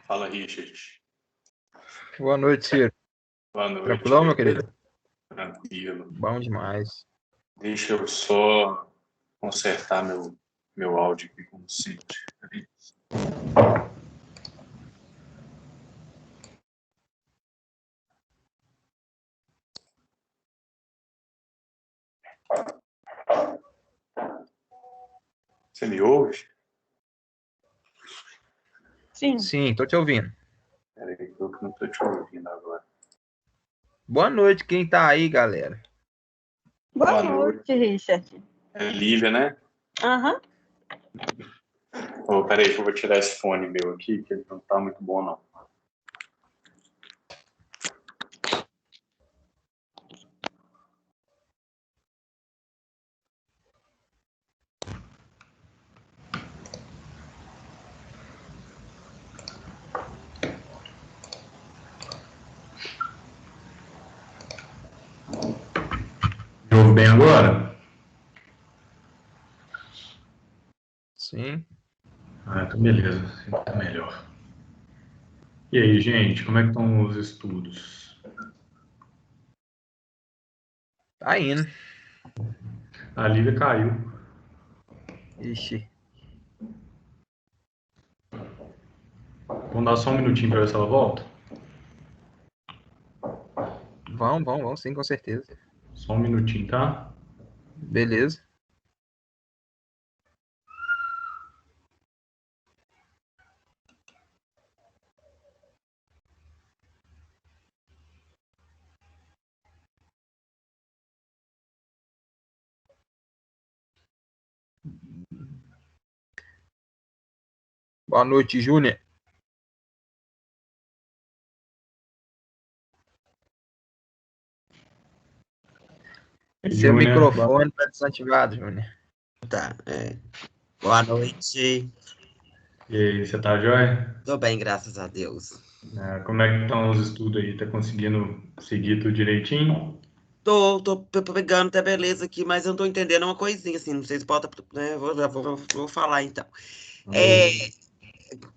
Fala, Richard. Boa noite, Ciro. Boa noite. Tranquilão, meu querido? Tranquilo. Bom demais. Deixa eu só consertar meu áudio aqui, como sempre. Você me ouve? Sim, tô te ouvindo. Peraí, que eu não tô te ouvindo agora. Boa noite, quem tá aí, galera? Boa noite, Richard. É Lívia, né? Aham. Oh, peraí que eu vou tirar esse fone meu aqui, que ele não tá muito bom, não. Me ouve bem agora? Sim. Então beleza, tá melhor. E aí, gente, como é que estão os estudos? Tá indo. A Lívia caiu. Ixi. Vamos dar só um minutinho para ver se ela volta? Vamos, sim, com certeza. Só um minutinho, tá? Beleza. Boa noite, Júnior. Seu microfone tá desativado, Júnior. Tá, boa noite. E aí, você tá joia? Tô bem, graças a Deus. Como é que estão os estudos aí? Tá conseguindo seguir tudo direitinho? Tô pegando até beleza aqui, mas eu não tô entendendo uma coisinha, assim, não sei se pode, né, vou falar então.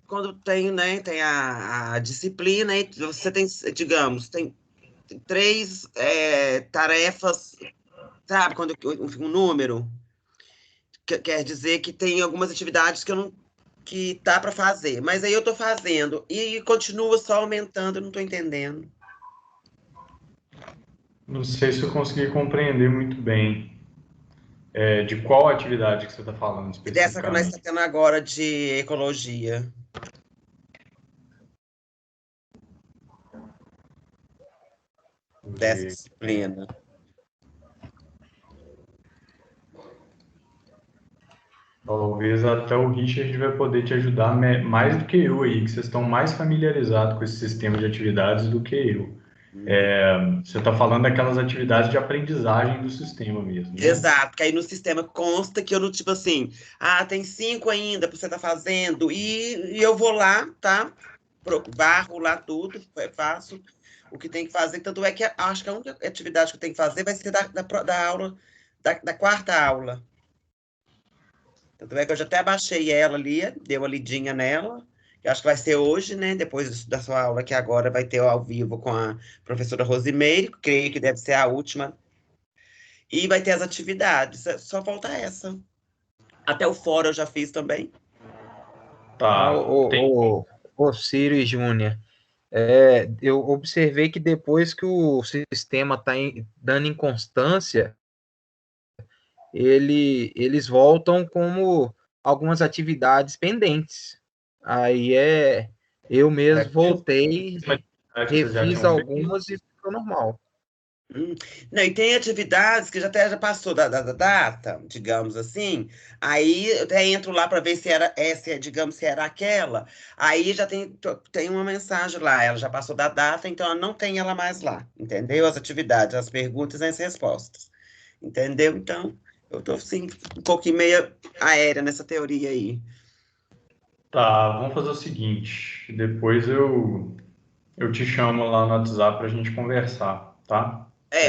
Quando tem, né, tem a disciplina, e você tem, digamos, tem três tarefas, sabe, quando um número, quer dizer que tem algumas atividades que eu não que tá para fazer, mas aí eu tô fazendo e continua só aumentando, eu não tô entendendo. Não sei se eu consegui compreender muito bem. De qual atividade que você está falando especificamente? Dessa que nós estamos tendo agora de ecologia. Dessa disciplina. Talvez até o Richard vai poder te ajudar mais do que eu aí, que vocês estão mais familiarizados com esse sistema de atividades do que eu. Você está falando daquelas atividades de aprendizagem do sistema mesmo, né? Exato, porque aí no sistema consta que eu não, tipo assim, tem 5 ainda para você estar fazendo, e eu vou lá, tá? Barro lá tudo, faço o que tem que fazer. Tanto é que acho que a única atividade que eu tenho que fazer vai ser da aula, da quarta aula. Tanto é que eu já até baixei ela ali, dei uma lidinha nela, que acho que vai ser hoje, né? Depois da sua aula, que agora vai ter ao vivo com a professora Rosimeire, creio que deve ser a última. E vai ter as atividades, só falta essa. Até o fórum eu já fiz também. Tá. Ô, Ciro e Júnior, eu observei que depois que o sistema está dando inconstância, eles voltam como algumas atividades pendentes. Aí eu mesmo voltei, refiz algumas e ficou normal. Não, e tem atividades que já passou da data, digamos assim. Aí eu até entro lá para ver se era essa, digamos, se era aquela. Aí já tem uma mensagem lá, ela já passou da data, então ela não tem ela mais lá, entendeu? As atividades, as perguntas e as respostas. Entendeu? Então, eu tô assim, um pouquinho meio aérea nessa teoria aí. Tá, vamos fazer o seguinte, depois eu te chamo lá no WhatsApp para a gente conversar, tá?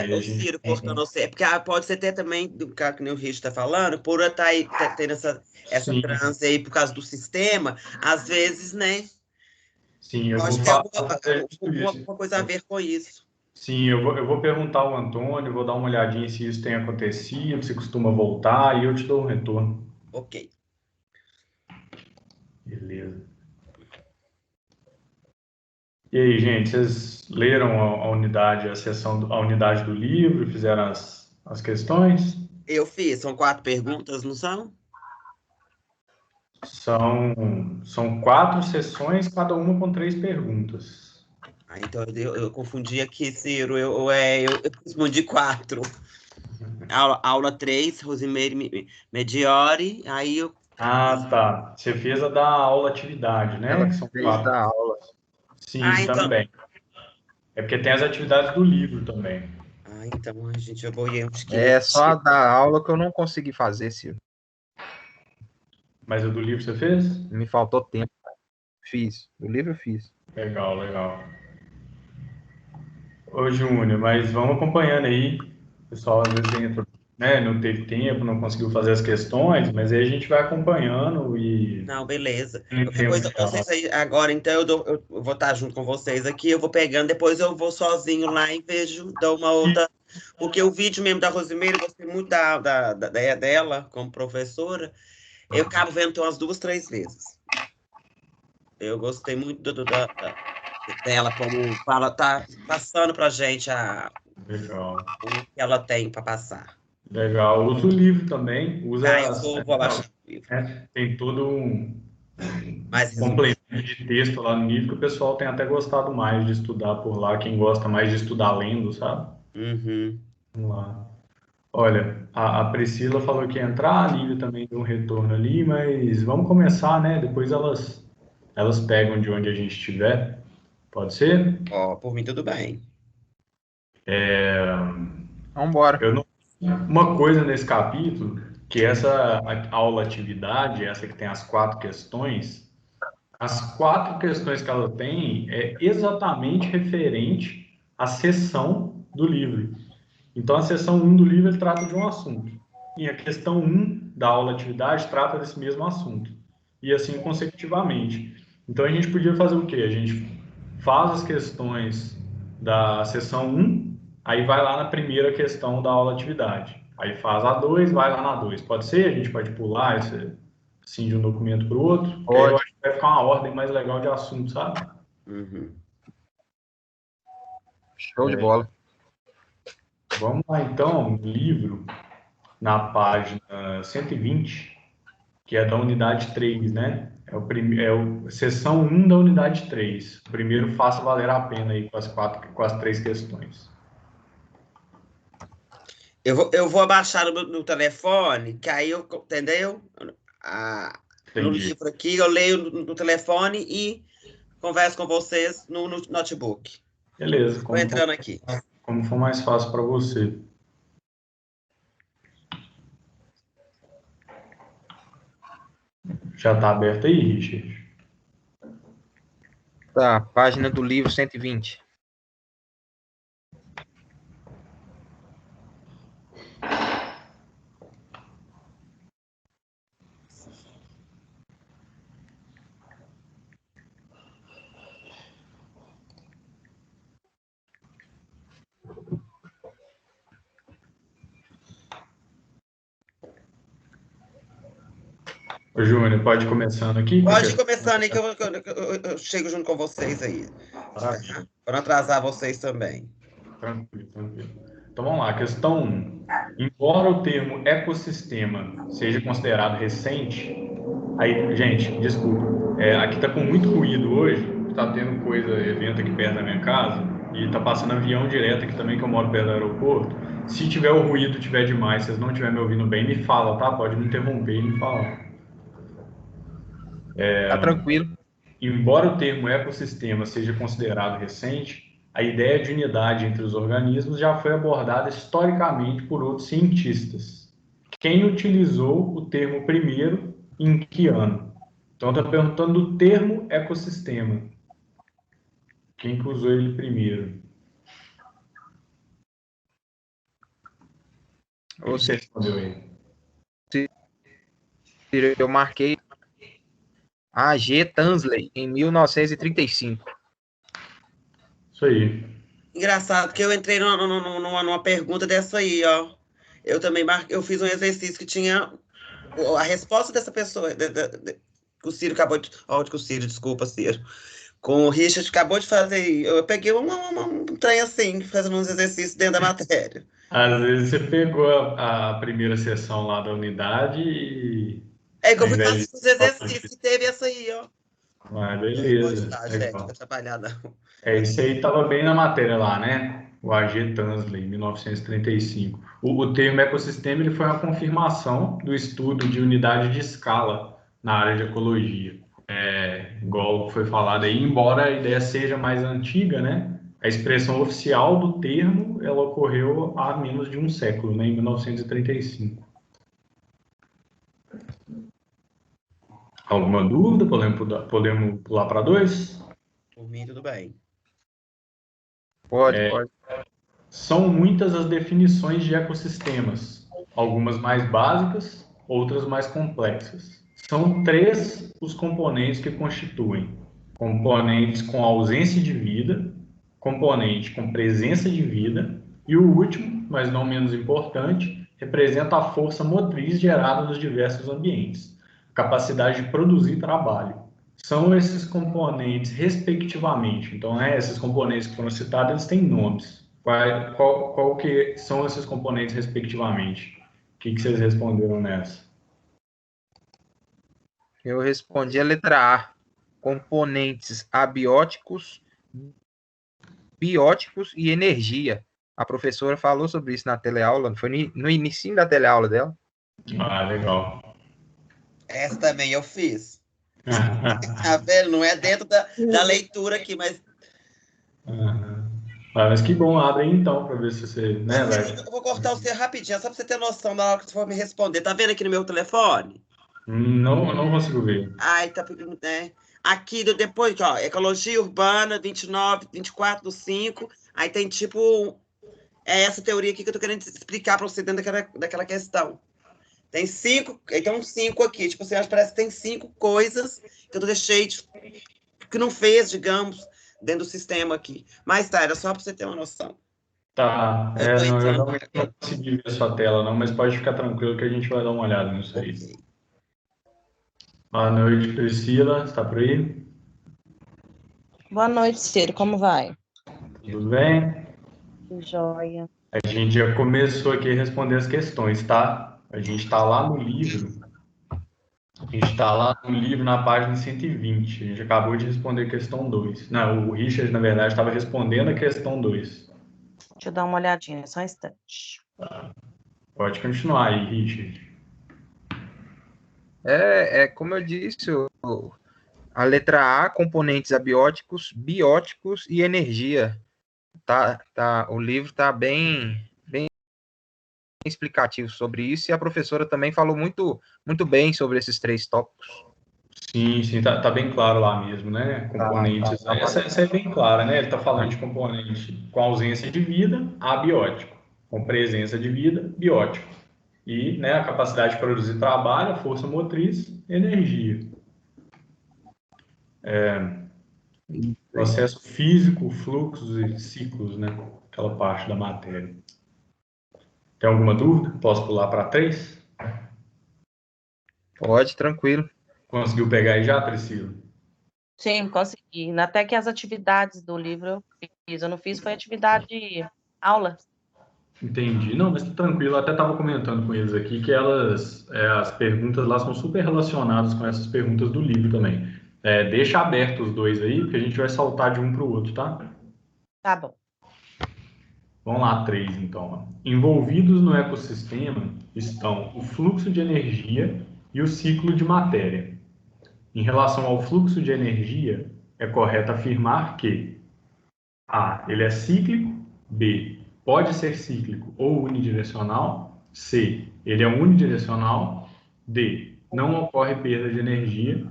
O Ciro cortando você. Porque pode ser até também, do que nem o Richard está falando, por estar aí, tendo essa transe aí por causa do sistema, às vezes, né? Sim, eu Eu vou acho que tem fazer tudo isso. alguma coisa a ver com isso. Sim, eu vou perguntar ao Antônio, vou dar uma olhadinha se isso tem acontecido, se costuma voltar, e eu te dou um retorno. Ok. Beleza. E aí, gente, vocês leram a unidade, a unidade do livro, fizeram as questões? Eu fiz, são 4 perguntas, não são? São 4 sessões, cada uma com 3 perguntas. Ah, então eu confundi aqui, Ciro. Eu respondi 4. Aula 3, Rosemary Mediori. Aí eu. Ah, tá. Você fez a da aula atividade, né? Ela Que são fez 4. da aula. Sim, Ah, então. também. É porque tem as atividades do livro também. Ah, então, a gente, eu boiei uns 500. É só a da aula que eu não consegui fazer, Ciro. Mas o do livro você fez? Me faltou tempo. Fiz. O livro eu fiz. Legal, legal. Ô, Júnior, mas vamos acompanhando aí. O pessoal às vezes entra, né? Não teve tempo, não conseguiu fazer as questões, mas aí a gente vai acompanhando e Não, beleza. tem Qualquer tempo coisa, de aula. vocês aí, agora, então, eu vou estar junto com vocês aqui, eu vou pegando, depois eu vou sozinho lá e vejo, dou uma outra. Porque o vídeo mesmo da Rosimeira, eu gostei muito da ideia dela como professora. Eu acabo vendo umas 2, 3 vezes. Eu gostei muito dela, como fala, tá passando pra gente Legal. o que ela tem para passar. Legal. Usa o livro também, Tá, usa eu vou abaixar o livro. tem todo um Mais resumido. complemento de texto lá no livro que o pessoal tem até gostado mais de estudar por lá, quem gosta mais de estudar lendo, sabe? Uhum. Vamos lá. Olha, a Priscila falou que ia entrar, a Lívia também deu um retorno ali, mas vamos começar, né? Depois elas pegam de onde a gente estiver. Pode ser? Ó, por mim, tudo bem. Vambora. Eu não... Uma coisa nesse capítulo, que essa aula atividade, essa que tem as 4 questões, as 4 questões que ela tem é exatamente referente à seção do livro. Então, a seção 1 do livro ele trata de um assunto. E a questão 1 da aula atividade trata desse mesmo assunto. E assim consecutivamente. Então, a gente podia fazer o quê? A gente faz as questões da seção 1, aí vai lá na primeira questão da aula atividade. Aí faz a 2, vai lá na 2. Pode ser? A gente pode pular esse, assim, de um documento para o outro, porque aí eu Pode. acho que vai ficar uma ordem mais legal de assunto, sabe? Uhum. Show de bola. Vamos lá, então, livro, na página 120, que é da unidade 3, né? Seção 1 da unidade 3. Primeiro, faça valer a pena aí com as 3 questões. Eu vou abaixar no telefone, que aí eu, entendeu? No Entendi. livro aqui, eu leio no telefone e converso com vocês no notebook. Beleza, Vou entrando aqui. como for mais fácil para você. Já está aberto aí, Richard? Tá, página do livro 120. Ô, Júnior, pode ir começando aqui com a Pode ir questão? começando aí, que eu chego junto com vocês aí. Tá? Maravilha. Para não atrasar vocês também. Tranquilo, tranquilo. Então vamos lá, questão 1. Embora o termo ecossistema seja considerado recente, aí, gente, desculpa, aqui tá com muito ruído hoje, tá tendo evento aqui perto da minha casa, e tá passando avião direto aqui também, que eu moro perto do aeroporto. Se tiver o ruído, tiver demais, se vocês não estiverem me ouvindo bem, me fala, tá? Pode me interromper e me falar. Tá tranquilo. Embora o termo ecossistema seja considerado recente, a ideia de unidade entre os organismos já foi abordada historicamente por outros cientistas. Quem utilizou o termo primeiro e em que ano? Então, está perguntando do termo ecossistema. Quem que usou ele primeiro? O que Ou você respondeu aí? seja, eu marquei A.G. Tansley, em 1935. Isso aí. Engraçado que eu entrei numa pergunta dessa aí, ó. Eu também eu fiz um exercício que tinha a resposta dessa pessoa, que o Ciro acabou de. Ó, que o Ciro, desculpa, Ciro. Com o Richard acabou de fazer aí. Eu peguei um trem assim, fazendo uns exercícios dentro da matéria. Às vezes você pegou a primeira sessão lá da unidade e É que ao eu fui invés fazer de. os exercícios e teve essa aí, ó. Ah, Pode beleza, estar, gente, legal. pra atrapalhar, não. É, isso aí estava bem na matéria lá, né? O A.G. Tansley, 1935. O termo ecossistema ele foi uma confirmação do estudo de unidade de escala na área de ecologia. Igual foi falado aí, embora a ideia seja mais antiga, né? A expressão oficial do termo ela ocorreu há menos de um século, né? Em 1935. Alguma dúvida? Podemos pular para dois? Por mim, tudo bem. Pode. São muitas as definições de ecossistemas, algumas mais básicas, outras mais complexas. São três os componentes que constituem: componentes com ausência de vida, componente com presença de vida, e o último, mas não menos importante, representa a força motriz gerada nos diversos ambientes, a capacidade de produzir trabalho. São esses componentes, respectivamente. Então, esses componentes que foram citados, eles têm nomes. Qual que são esses componentes, respectivamente? O que vocês responderam nessa? Eu respondi a letra A. Componentes abióticos, bióticos e energia. A professora falou sobre isso na teleaula, foi no início da teleaula dela. Ah, legal. Essa também eu fiz. Tá vendo? Não é dentro da leitura aqui, mas. Mas que bom, abre aí então, para ver se você. Né, Eu vou cortar o seu rapidinho, só para você ter noção da hora que você for me responder. Tá vendo aqui no meu telefone? Não consigo ver. Ai, tá. Né? Aqui, depois, ó, Ecologia Urbana, 29, 24/5. Aí tem tipo. É essa teoria aqui que eu tô querendo explicar para você dentro daquela questão. Tem 5, então 5 aqui. Tipo assim, parece que tem 5 coisas que eu deixei, que não fez, digamos, dentro do sistema aqui. Mas tá, era só para você ter uma noção. Tá, Eu tô não, eu entrando. realmente não consegui ver sua tela, não, mas pode ficar tranquilo que a gente vai dar uma olhada nisso aí. Ok. Boa noite, Priscila, está por aí? Boa noite, Ciro. Como vai? Tudo bem? Joia. A gente já começou aqui a responder as questões, tá? A gente está lá no livro. A gente está lá no livro na página 120. A gente acabou de responder a questão 2. Não, o Richard, na verdade, estava respondendo a questão 2. Deixa eu dar uma olhadinha, só um instante. Pode continuar aí, Richard. Como eu disse, a letra A, componentes abióticos, bióticos e energia. O livro está bem explicativo sobre isso, e a professora também falou muito bem sobre esses três tópicos. Sim, tá bem claro lá mesmo, né? Componentes. Essa é bem clara, né? Ele está falando de componente com ausência de vida, abiótico. Com presença de vida, biótico. E, né, a capacidade de produzir trabalho, a força motriz, energia. Processo físico, fluxos e ciclos, né? Aquela parte da matéria. Tem alguma dúvida? Posso pular para 3? Pode, tranquilo. Conseguiu pegar aí já, Priscila? Sim, consegui. Até que as atividades do livro eu fiz. Eu não fiz, foi atividade de aula. Entendi. Não, mas tá tranquilo. Eu até estava comentando com eles aqui que as perguntas lá são super relacionadas com essas perguntas do livro também. Deixa aberto os dois aí, porque a gente vai saltar de um para o outro, tá? Tá bom. Vamos lá, 3 então. Envolvidos no ecossistema estão o fluxo de energia e o ciclo de matéria. Em relação ao fluxo de energia, é correto afirmar que A, ele é cíclico, B, pode ser cíclico ou unidirecional, C, ele é unidirecional, D, não ocorre perda de energia,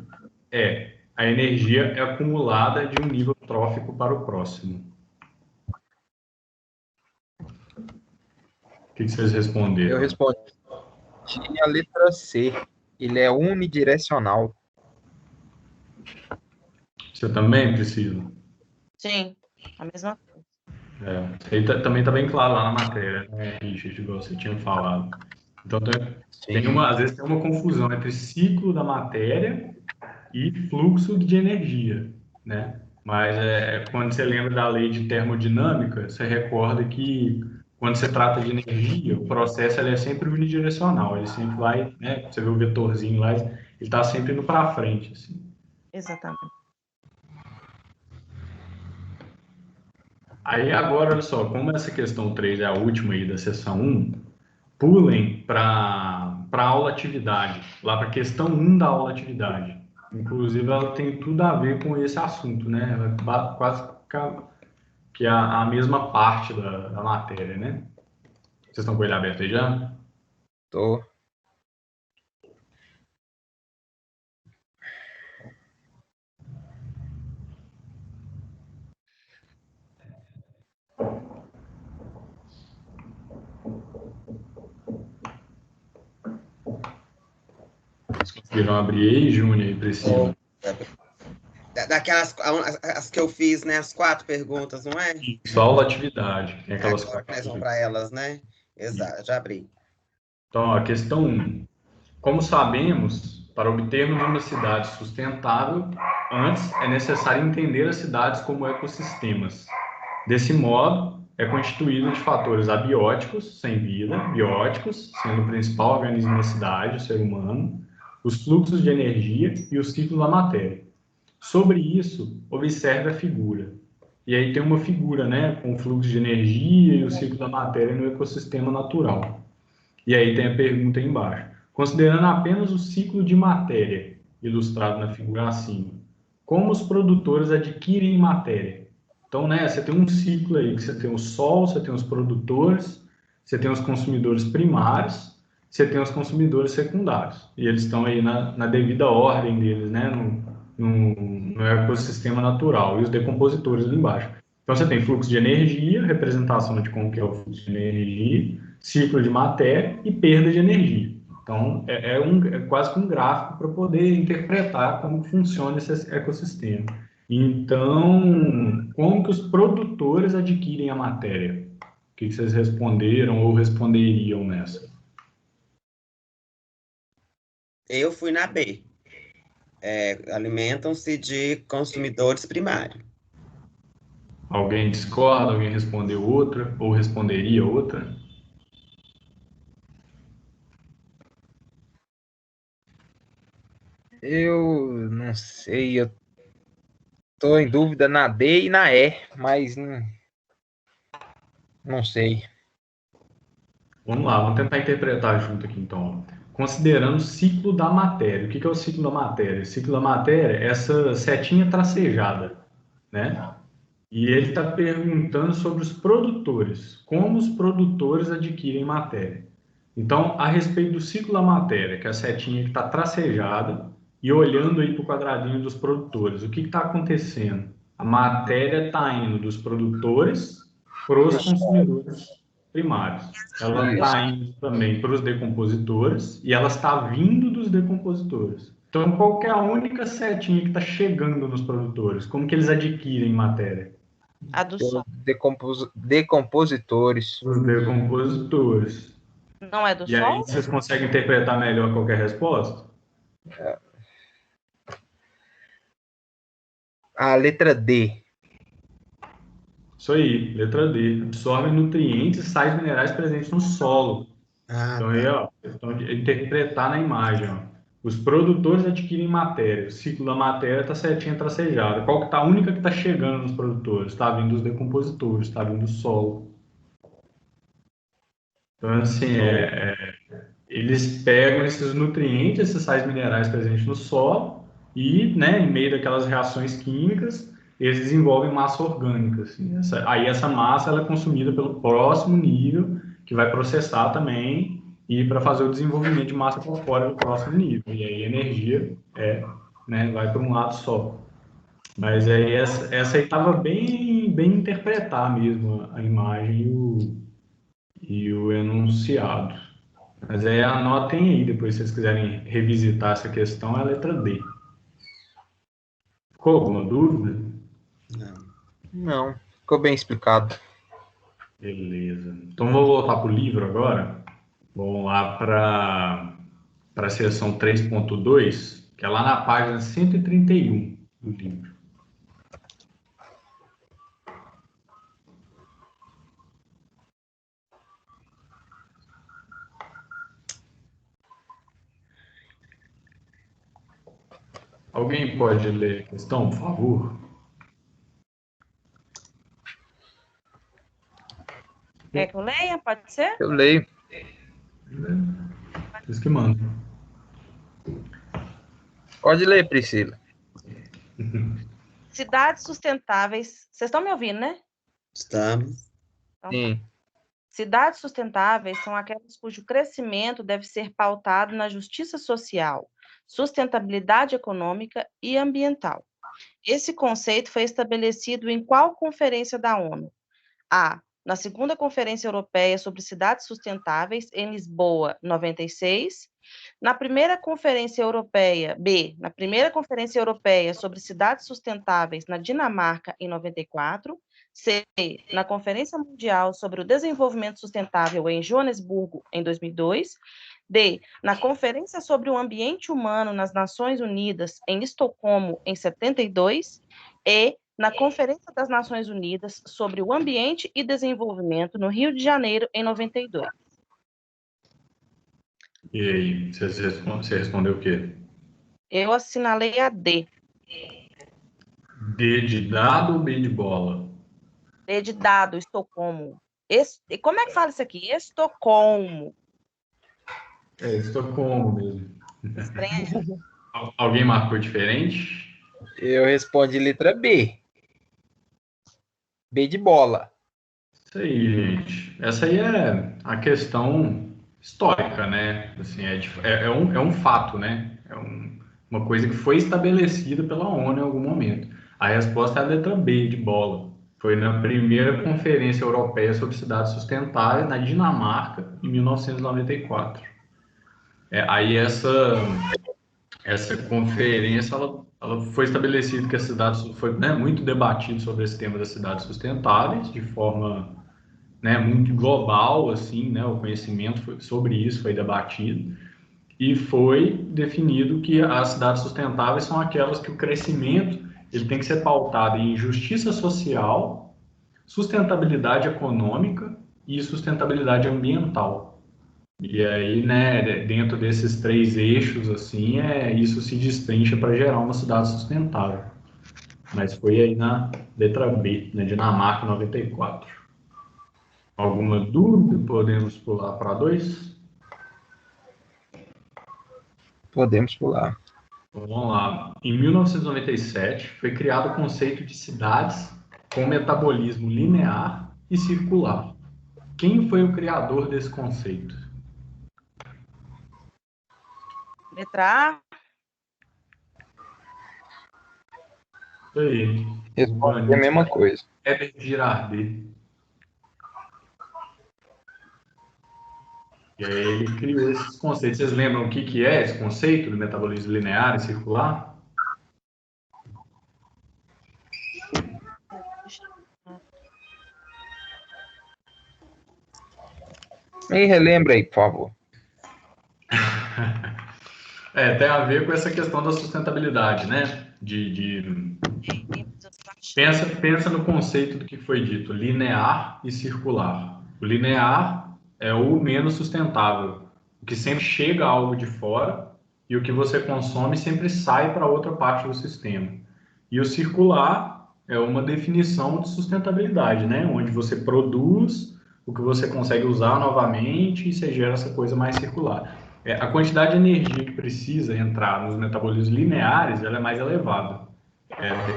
E, a energia é acumulada de um nível trófico para o próximo. O que vocês responderam? Eu respondi a letra C. Ele é unidirecional. Você também precisa? Sim, a mesma coisa. Isso aí também está bem claro lá na matéria, né, Richard, igual você tinha falado. Então, às vezes tem uma confusão entre ciclo da matéria e fluxo de energia, né? Mas quando você lembra da lei de termodinâmica, você recorda que quando você trata de energia, o processo ele é sempre unidirecional, ele sempre vai, né? Você vê o vetorzinho lá, ele está sempre indo para frente, assim. Exatamente. Aí agora, olha só, como essa questão 3 é a última aí da seção 1, pulem para a aula atividade, lá para a questão 1 da aula atividade. Inclusive, ela tem tudo a ver com esse assunto, né? Ela quase que é a mesma parte da matéria, né? Vocês estão com ele aberto aí já? Tô. Vocês conseguiram abrir aí, Júnior e Priscila? Daquelas as que eu fiz, né? As 4 perguntas, não é? Só aula atividade. Tem aquelas Agora que nós vamos quatro. para elas, né? Exato, já abri. Então, a questão 1. Como sabemos, para obtermos uma cidade sustentável, antes é necessário entender as cidades como ecossistemas. Desse modo, é constituído de fatores abióticos, sem vida, bióticos, sendo o principal organismo da cidade, o ser humano, os fluxos de energia e o ciclo da matéria. Sobre isso, observe a figura. E aí tem uma figura, né, com o fluxo de energia e o ciclo da matéria no ecossistema natural. E aí tem a pergunta aí embaixo. Considerando apenas o ciclo de matéria, ilustrado na figura acima, como os produtores adquirem matéria? Então, né, você tem um ciclo aí, que você tem o sol, você tem os produtores, você tem os consumidores primários, você tem os consumidores secundários. E eles estão aí na devida ordem deles, né, no ecossistema natural. E os decompositores ali embaixo. Então, você tem fluxo de energia, representação de como que é o fluxo de energia, ciclo de matéria e perda de energia. Então, é quase que um gráfico para poder interpretar como funciona esse ecossistema. Então, como que os produtores adquirem a matéria? O que vocês responderam ou responderiam nessa? Eu fui na B. Alimentam-se de consumidores primários. Alguém discorda? Alguém respondeu outra? Ou responderia outra? Eu não sei, eu tô em dúvida na D e na E, mas não sei. Vamos lá, vamos tentar interpretar junto aqui então. Considerando o ciclo da matéria. O que é o ciclo da matéria? O ciclo da matéria é essa setinha tracejada, né? E ele está perguntando sobre os produtores, como os produtores adquirem matéria. Então, a respeito do ciclo da matéria, que é a setinha que está tracejada, e olhando aí para o quadradinho dos produtores, o que está acontecendo? A matéria está indo dos produtores para os consumidores primários. Ela está indo também para os decompositores e ela está vindo dos decompositores. Então, qual que é a única setinha que está chegando nos produtores? Como que eles adquirem matéria? A do sol. Decompositores. Os decompositores. Não é do E aí sol? vocês conseguem interpretar melhor qualquer resposta? A letra D. Isso aí, letra D. Absorvem nutrientes e sais minerais presentes no solo. Então aí, ó, questão de interpretar na imagem, ó. Os produtores adquirem matéria. O ciclo da matéria está certinho tracejado. Qual que tá a única que está chegando nos produtores? Está vindo dos decompositores, está vindo do solo. Então, assim, eles pegam esses nutrientes, esses sais minerais presentes no solo e, né, em meio daquelas reações químicas, eles desenvolvem massa orgânica. Assim. Aí essa massa ela é consumida pelo próximo nível, que vai processar também e para fazer o desenvolvimento de massa corpórea no próximo nível. E aí a energia né, vai para um lado só. Mas aí essa aí estava bem interpretar mesmo a imagem e o enunciado. Mas aí anotem aí, depois se vocês quiserem revisitar essa questão, é a letra D. Ficou alguma dúvida? Não. Não, ficou bem explicado. Beleza. Então, vou voltar para o livro agora. Vamos lá para a seção 3.2, que é lá na página 131 do livro. Alguém pode ler a questão, por favor? Quer que eu leia? Pode ser? Eu leio. Vocês que mandam. Pode ler, Priscila. Cidades sustentáveis. Vocês estão me ouvindo, né? Estamos. Então, Sim. cidades sustentáveis são aquelas cujo crescimento deve ser pautado na justiça social, sustentabilidade econômica e ambiental. Esse conceito foi estabelecido em qual conferência da ONU? A. Na segunda Conferência Europeia sobre Cidades Sustentáveis, em Lisboa, 96. Na primeira Conferência Europeia, B. Na primeira Conferência Europeia sobre Cidades Sustentáveis, na Dinamarca, em 94. C. Na Conferência Mundial sobre o Desenvolvimento Sustentável, em Joanesburgo, em 2002. D. Na Conferência sobre o Ambiente Humano nas Nações Unidas, em Estocolmo, em 72. E na Conferência das Nações Unidas sobre o Ambiente e Desenvolvimento, no Rio de Janeiro, em 92. E aí, você respondeu o quê? Eu assinalei a D. D de dado ou B de bola? D de dado, Estocolmo. Como é que fala isso aqui? Estocolmo. É, Estocolmo mesmo. Estranho. Alguém marcou diferente? Eu respondi letra B. B de bola. Isso aí, gente. Essa aí é a questão histórica, né? Assim, é um fato, né? Uma coisa que foi estabelecida pela ONU em algum momento. A resposta é a letra B, de bola. Foi na primeira Conferência Europeia sobre Cidades Sustentáveis, na Dinamarca, em 1994. Aí essa conferência ela foi estabelecido que as cidades foi, né, muito debatido sobre esse tema das cidades sustentáveis de forma, né, muito global, assim, né, o conhecimento sobre isso foi debatido e foi definido que as cidades sustentáveis são aquelas que o crescimento ele tem que ser pautado em justiça social, sustentabilidade econômica e sustentabilidade ambiental. E aí, né, dentro desses três eixos, assim, isso se destrincha para gerar uma cidade sustentável. Mas foi aí na letra B, na Dinamarca, 94. Alguma dúvida? Podemos pular para 2? Podemos pular. Então, vamos lá. Em 1997, foi criado o conceito de cidades com metabolismo linear e circular. Quem foi o criador desse conceito? Letra A. Isso aí. Respondi a mesma coisa. Herbert Girardet. E aí ele criou esses conceitos. Vocês lembram o que é esse conceito do metabolismo linear e circular? Me relembra aí, por favor. Tem a ver com essa questão da sustentabilidade, né? Pensa no conceito do que foi dito, linear e circular. O linear é o menos sustentável, o que sempre chega algo de fora e o que você consome sempre sai para outra parte do sistema. E o circular é uma definição de sustentabilidade, né? Onde você produz o que você consegue usar novamente e você gera essa coisa mais circular. A quantidade de energia que precisa entrar nos metabolismos lineares ela é mais elevada.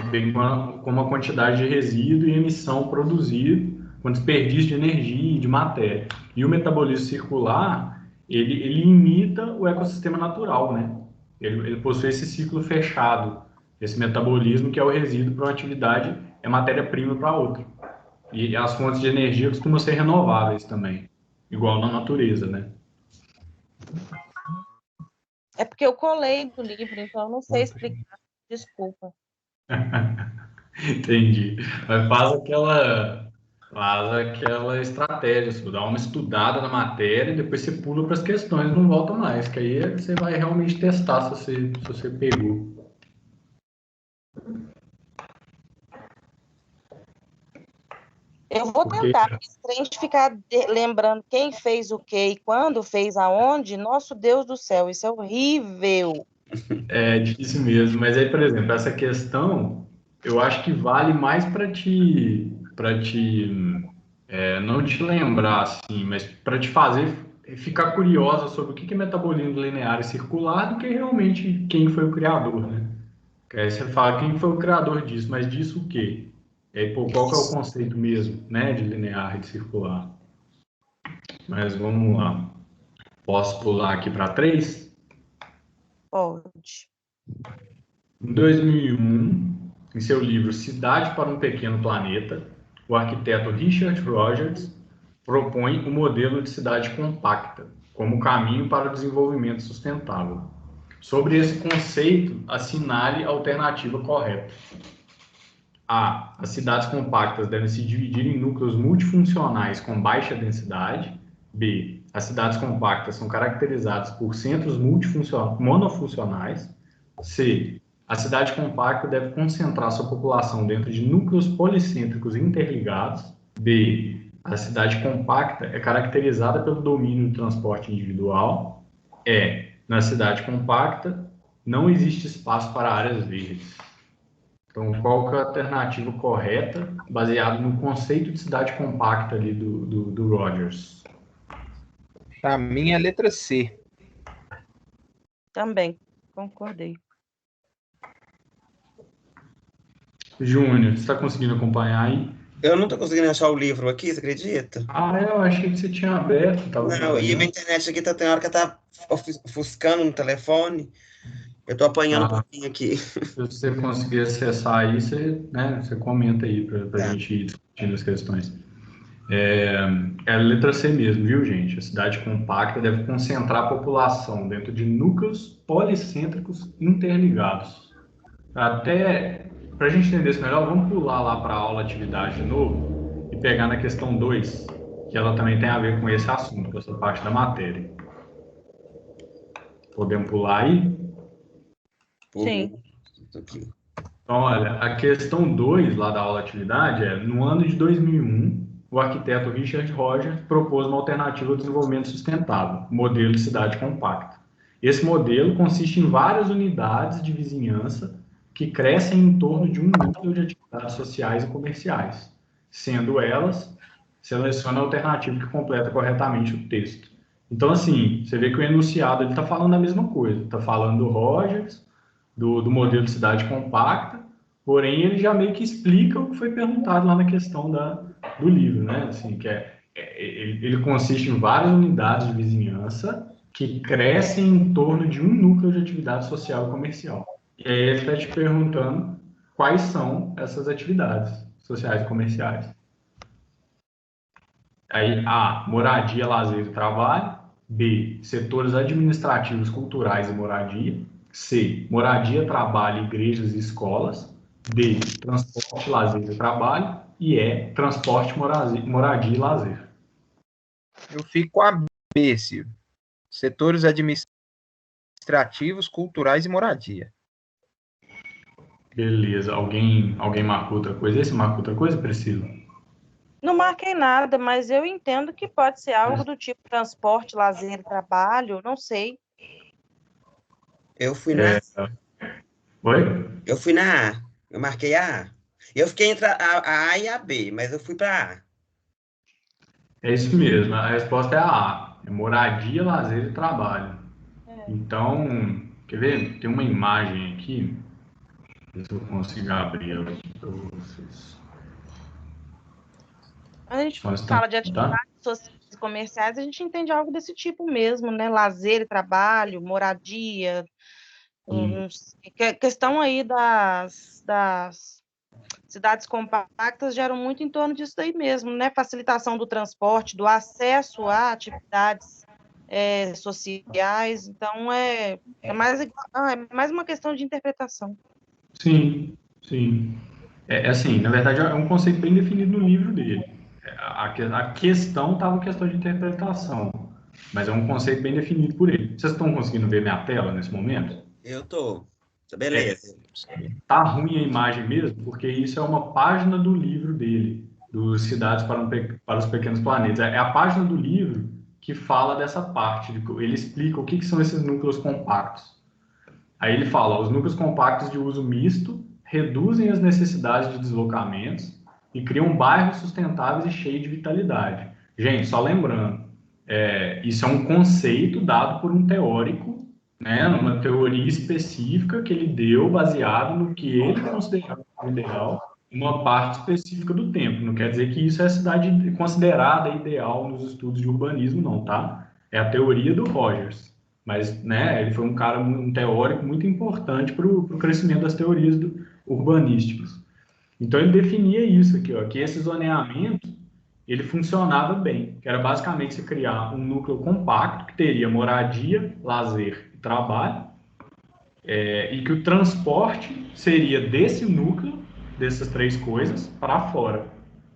Bem com uma quantidade de resíduo e emissão produzido, com desperdício de energia e de matéria. E o metabolismo circular, ele imita o ecossistema natural, né? Ele possui esse ciclo fechado, esse metabolismo que é o resíduo para uma atividade, é matéria-prima para outra. E as fontes de energia costumam ser renováveis também, igual na natureza, né? É porque eu colei do livro, então eu não sei explicar. Desculpa. Entendi. Mas faz aquela estratégia, assim, dá uma estudada na matéria e depois você pula para as questões e não volta mais, que aí você vai realmente testar se você pegou. Eu vou Porque tentar, porque se a gente ficar lembrando quem fez o quê e quando fez aonde, nosso Deus do céu, isso é horrível. é difícil mesmo. Mas aí, por exemplo, essa questão, eu acho que vale mais para te não te lembrar, assim, mas para te fazer ficar curiosa sobre o que é metabolismo linear e circular do que realmente quem foi o criador, né? Que aí você fala quem foi o criador disso, mas disso o quê? E aí, pô, qual que é o conceito mesmo, né, de linear e de circular? Mas vamos lá. Posso pular aqui para 3? Pode. Em 2001, em seu livro Cidade para um Pequeno Planeta, o arquiteto Richard Rogers propõe o modelo de cidade compacta como caminho para o desenvolvimento sustentável. Sobre esse conceito, assinale a alternativa correta. A. As cidades compactas devem se dividir em núcleos multifuncionais com baixa densidade. B. As cidades compactas são caracterizadas por centros monofuncionais. C. A cidade compacta deve concentrar sua população dentro de núcleos policêntricos interligados. D. A cidade compacta é caracterizada pelo domínio do transporte individual. E. Na cidade compacta, não existe espaço para áreas verdes. Então, qual que é a alternativa correta, baseado no conceito de cidade compacta ali do Rogers? Para mim é a letra C. Também, concordei. Júnior, você está conseguindo acompanhar aí? Eu não tô conseguindo achar o livro aqui, você acredita? Ah, eu achei que você tinha aberto, estava Não, e a minha trabalhando. internet aqui tem hora que tá ofuscando no telefone. Eu tô apanhando um Ah, pouquinho aqui. se você conseguir acessar aí, você comenta aí para a Tá. gente ir discutindo as questões. É, é a letra C mesmo, viu, gente? A cidade compacta deve concentrar a população dentro de núcleos policêntricos interligados. Até para a gente entender isso melhor, vamos pular lá para a aula atividade de novo e pegar na questão 2, que ela também tem a ver com esse assunto, com essa parte da matéria. Podemos pular aí? Sim. Aqui. Então, olha, a questão 2 lá da aula atividade é: no ano de 2001, o arquiteto Richard Rogers propôs uma alternativa ao desenvolvimento sustentável, modelo de cidade compacta. Esse modelo consiste em várias unidades de vizinhança que crescem em torno de um núcleo de atividades sociais e comerciais. Sendo elas, seleciona a alternativa que completa corretamente o texto. Então, assim, você vê que o enunciado está falando a mesma coisa. Está falando do Rogers, do modelo de cidade compacta, porém ele já meio que explica o que foi perguntado lá na questão do livro, né? Assim, ele consiste em várias unidades de vizinhança que crescem em torno de um núcleo de atividade social e comercial. E aí ele está te perguntando quais são essas atividades sociais e comerciais. Aí, A, moradia, lazer e trabalho. B, setores administrativos, culturais e moradia. C, moradia, trabalho, igrejas e escolas. D, transporte, lazer e trabalho. E E, transporte, moradia e lazer. Eu fico com a B, Silvio. Setores administrativos, culturais e moradia. Beleza. Alguém marcou outra coisa? Esse marcou outra coisa, Priscila? Não marquei nada, mas eu entendo que pode ser algo do tipo transporte, lazer, trabalho, não sei. Eu fui na, Oi? eu fui na A. Eu marquei a A. Eu fiquei entre a A e a B, mas eu fui para A. É isso mesmo. A resposta é a A. É moradia, lazer e trabalho. Então, quer ver? Tem uma imagem aqui. Ver se eu consigo abrir ela aqui para vocês. Quando a gente Só um instante, fala de tá? atividades sociais e comerciais, a gente entende algo desse tipo mesmo, né? Lazer e trabalho, moradia, E, questão aí das cidades compactas geram muito em torno disso daí mesmo, né? Facilitação do transporte, do acesso a atividades sociais. Então, é mais uma questão de interpretação. sim, Sim. Assim, na verdade, é um conceito bem definido no livro dele. A questão estava questão de interpretação, mas é um conceito bem definido por ele. Vocês estão conseguindo ver minha tela nesse momento? Eu tô. Beleza. Tá ruim a imagem mesmo, porque isso é uma página do livro dele, dos Cidades para os Pequenos Planetas. É a página do livro que fala dessa parte. Ele explica o que são esses núcleos compactos. Aí ele fala, os núcleos compactos de uso misto reduzem as necessidades de deslocamentos e criam bairros sustentáveis e cheios de vitalidade. Gente, só lembrando, isso é um conceito dado por um teórico, né, uma teoria específica que ele deu baseado no que ele considerava ideal, uma parte específica do tempo. Não quer dizer que isso é a cidade considerada ideal nos estudos de urbanismo, não, tá? É a teoria do Rogers. Mas, né, ele foi um cara, um teórico muito importante para o crescimento das teorias urbanísticas. Então, ele definia isso aqui, ó, que esse zoneamento, ele funcionava bem, que era basicamente se criar um núcleo compacto, que teria moradia, lazer e trabalho, e que o transporte seria desse núcleo, dessas três coisas, para fora.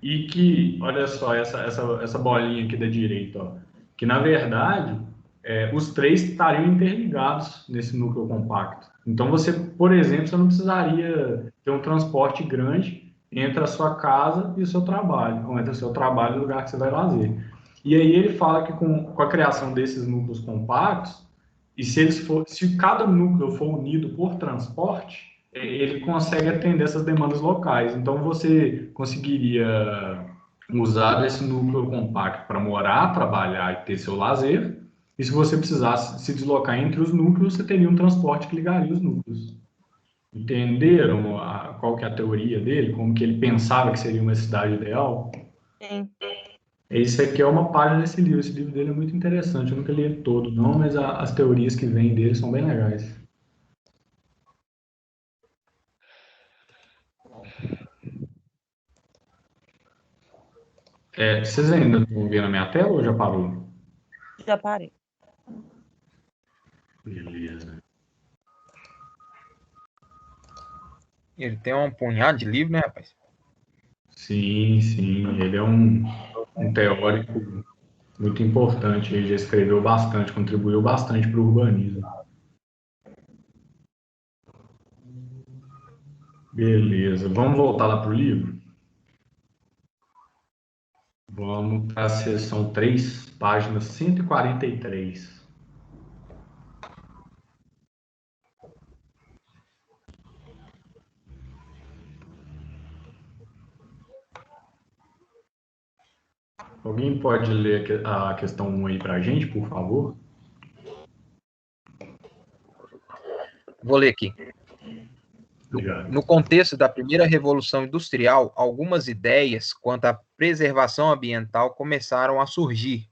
E que, olha só, essa bolinha aqui da direita, ó, que na verdade os três estariam interligados nesse núcleo compacto. Então você, por exemplo, você não precisaria ter um transporte grande entre a sua casa e o seu trabalho, ou entre o seu trabalho e o lugar que você vai lazer. E aí ele fala que com a criação desses núcleos compactos, e se cada núcleo for unido por transporte, ele consegue atender essas demandas locais. Então você conseguiria usar esse núcleo compacto para morar, trabalhar e ter seu lazer. E se você precisasse se deslocar entre os núcleos, você teria um transporte que ligaria os núcleos. Entenderam qual que é a teoria dele? Como que ele pensava que seria uma cidade ideal? Sim. Esse aqui é uma página desse livro. Esse livro dele é muito interessante. Eu nunca li ele todo, não, mas as teorias que vêm dele são bem legais. Vocês ainda estão vendo a minha tela ou já parou? Já parei. Beleza. Ele tem um punhado de livro, né, rapaz? Sim, sim. Ele é um teórico muito importante. Ele já escreveu bastante, contribuiu bastante para o urbanismo. Beleza. Vamos voltar lá para o livro? Vamos para a seção 3, página 143. Alguém pode ler a questão 1 aí para a gente, por favor? Vou ler aqui. Obrigado. No contexto da primeira Revolução Industrial, algumas ideias quanto à preservação ambiental começaram a surgir,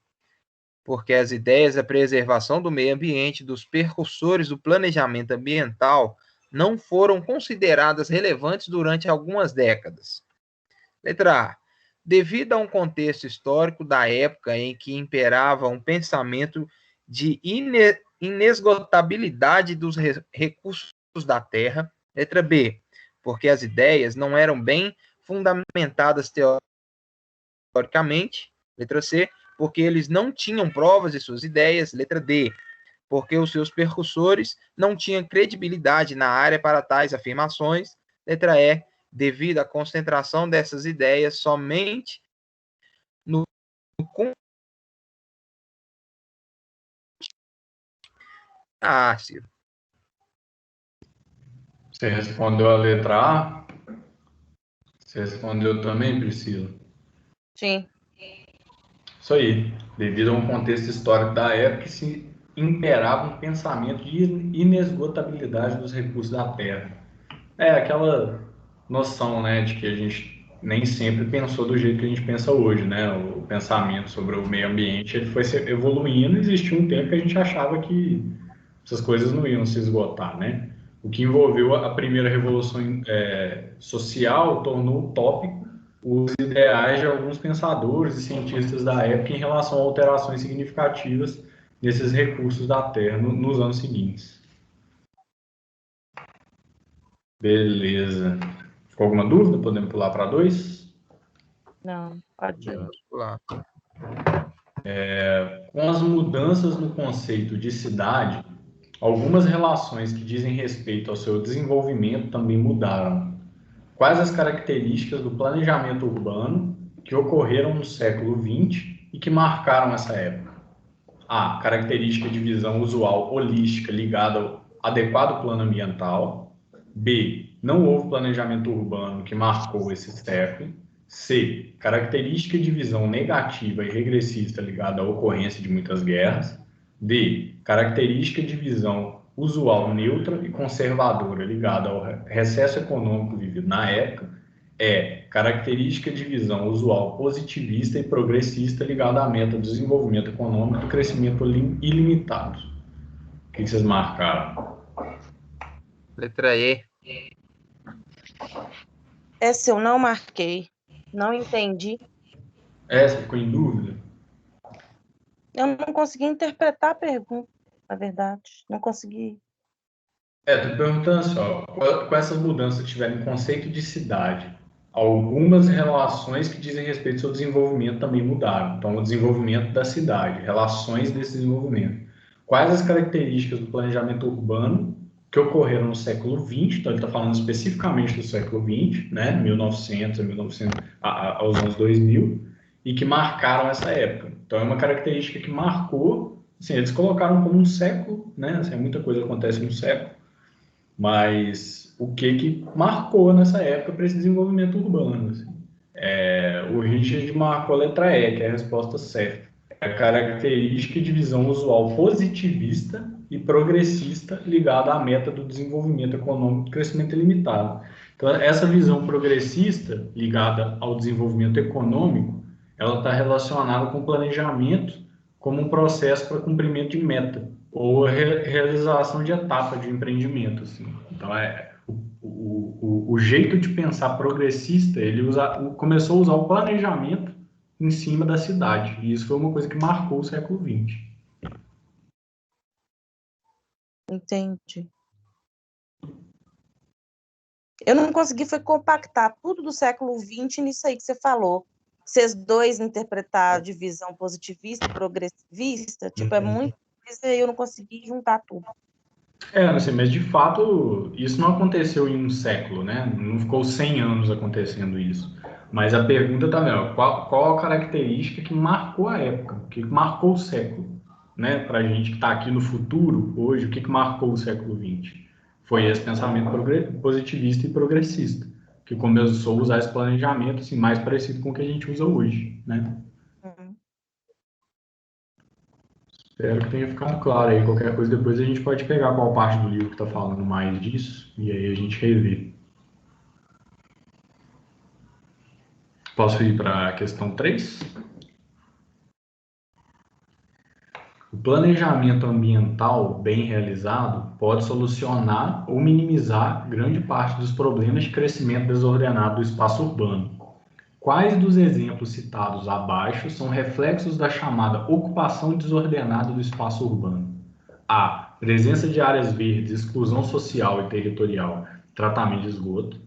porque as ideias da preservação do meio ambiente dos precursores do planejamento ambiental não foram consideradas relevantes durante algumas décadas. Letra A. Devido a um contexto histórico da época em que imperava um pensamento de inesgotabilidade dos recursos da terra. Letra B. Porque as ideias não eram bem fundamentadas teoricamente. Letra C. Porque eles não tinham provas de suas ideias. Letra D. Porque os seus percussores não tinham credibilidade na área para tais afirmações. Letra E. Devido à concentração dessas ideias somente no Ciro. Você respondeu a letra A? Você respondeu também, Priscila? Sim. Isso aí. Devido a um contexto histórico da época, se imperava um pensamento de inesgotabilidade dos recursos da terra. Aquela noção, né, de que a gente nem sempre pensou do jeito que a gente pensa hoje, né? O pensamento sobre o meio ambiente, ele foi evoluindo, e existiu um tempo que a gente achava que essas coisas não iam se esgotar, né? O que envolveu a primeira revolução social tornou utópico os ideais de alguns pensadores e cientistas da época em relação a alterações significativas desses recursos da Terra nos anos seguintes. Beleza. Com alguma dúvida? Podemos pular para 2? Não, pode ir. Vamos pular. Com as mudanças no conceito de cidade, algumas relações que dizem respeito ao seu desenvolvimento também mudaram. Quais as características do planejamento urbano que ocorreram no século XX e que marcaram essa época? A. Característica de visão usual holística ligada ao adequado plano ambiental. B. Não houve planejamento urbano que marcou esse século. C. Característica de visão negativa e regressista ligada à ocorrência de muitas guerras. D. Característica de visão usual neutra e conservadora ligada ao recesso econômico vivido na época. E. Característica de visão usual positivista e progressista ligada à meta do desenvolvimento econômico e crescimento ilimitado. O que vocês marcaram? Letra E. Essa eu não marquei. Não entendi. Essa ficou em dúvida? Eu não consegui interpretar a pergunta, na verdade. Não consegui. Tô perguntando só, com essas mudanças que tiveram em conceito de cidade, algumas relações que dizem respeito ao seu desenvolvimento também mudaram. Então, o desenvolvimento da cidade, relações desse desenvolvimento. Quais as características do planejamento urbano que ocorreram no século XX? Então, ele está falando especificamente do século XX, né, 1900 aos anos 2000, e que marcaram essa época. Então, é uma característica que marcou, assim, eles colocaram como um século, né, assim, muita coisa acontece no século, mas o que marcou nessa época para esse desenvolvimento urbano? Assim? O Richard marcou a letra E, que é a resposta certa. É a característica de visão usual positivista e progressista ligada à meta do desenvolvimento econômico e crescimento ilimitado. Então, essa visão progressista ligada ao desenvolvimento econômico, ela está relacionada com o planejamento como um processo para cumprimento de meta ou realização de etapa de empreendimento. Assim. Então, o jeito de pensar progressista, ele começou a usar o planejamento em cima da cidade. E isso foi uma coisa que marcou o século XX. Entendi. Eu não consegui foi compactar tudo do século XX nisso aí que você falou. Vocês dois interpretar de visão positivista e progressivista, tipo, é muito coisa e eu não consegui juntar tudo. Assim, mas de fato, isso não aconteceu em um século, né? Não ficou 100 anos acontecendo isso. Mas a pergunta também, qual a característica que marcou a época, que marcou o século, né? Para a gente que está aqui no futuro, hoje, o que marcou o século XX? Foi esse pensamento positivista e progressista, que começou a usar esse planejamento assim, mais parecido com o que a gente usa hoje, né? Espero que tenha ficado claro aí. Qualquer coisa, depois a gente pode pegar qual parte do livro que está falando mais disso, e aí a gente revê. Posso ir para a questão 3? O planejamento ambiental bem realizado pode solucionar ou minimizar grande parte dos problemas de crescimento desordenado do espaço urbano. Quais dos exemplos citados abaixo são reflexos da chamada ocupação desordenada do espaço urbano? A. Presença de áreas verdes, exclusão social e territorial, tratamento de esgoto.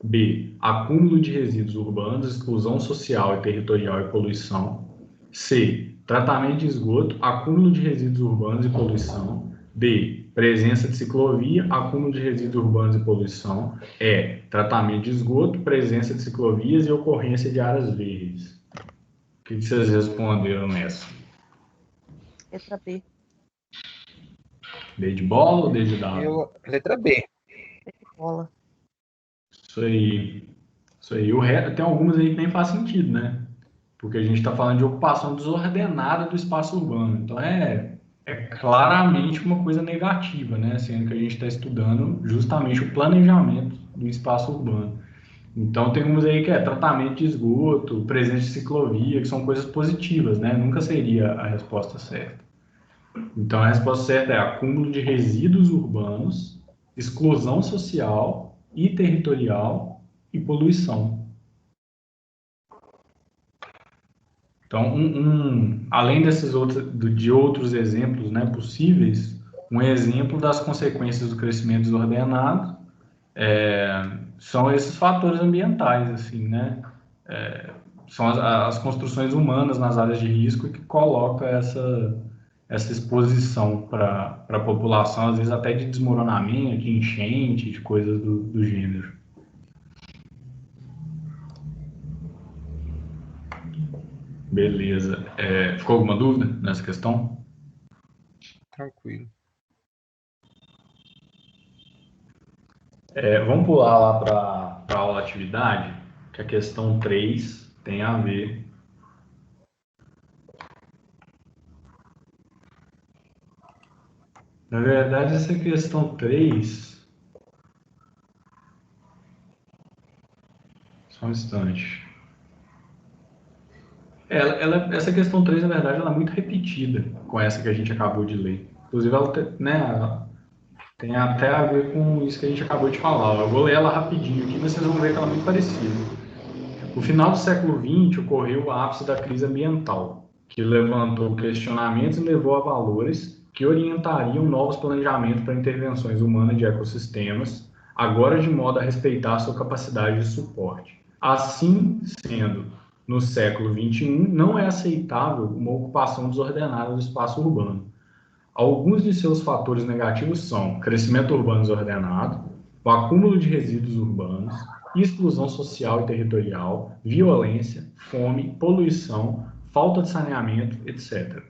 B. Acúmulo de resíduos urbanos, exclusão social e territorial e poluição. C. Tratamento de esgoto, acúmulo de resíduos urbanos e poluição. D. Presença de ciclovia, acúmulo de resíduos urbanos e poluição. E. Tratamento de esgoto, presença de ciclovias e ocorrência de áreas verdes. O que vocês responderam nessa? Letra B. D de bola ou D de dado? Letra B. B de bola. Isso aí. O resto, tem algumas aí que nem faz sentido, né? Porque a gente está falando de ocupação desordenada do espaço urbano. Então, é claramente uma coisa negativa, né? Sendo que a gente está estudando justamente o planejamento do espaço urbano. Então, tem uns aí que é tratamento de esgoto, presença de ciclovia, que são coisas positivas, né? Nunca seria a resposta certa. Então, a resposta certa é acúmulo de resíduos urbanos, exclusão social e territorial e poluição. Então, além de outros exemplos, né, possíveis, um exemplo das consequências do crescimento desordenado são esses fatores ambientais, assim, né? São as construções humanas nas áreas de risco que colocam essa exposição para a população, às vezes até de desmoronamento, de enchente, de coisas do gênero. Beleza. Ficou alguma dúvida nessa questão? Tranquilo. Vamos pular lá para a aula atividade, que a questão 3 tem a ver. Na verdade, essa questão 3. Só um instante. Essa questão 3, na verdade, ela é muito repetida com essa que a gente acabou de ler. Inclusive, ela tem até a ver com isso que a gente acabou de falar. Eu vou ler ela rapidinho aqui, mas vocês vão ver que ela é muito parecida. No final do século XX, ocorreu o ápice da crise ambiental, que levantou questionamentos e levou a valores que orientariam novos planejamentos para intervenções humanas de ecossistemas, agora de modo a respeitar sua capacidade de suporte. Assim sendo, no século XXI, não é aceitável uma ocupação desordenada do espaço urbano. Alguns de seus fatores negativos são crescimento urbano desordenado, o acúmulo de resíduos urbanos, exclusão social e territorial, violência, fome, poluição, falta de saneamento, etc.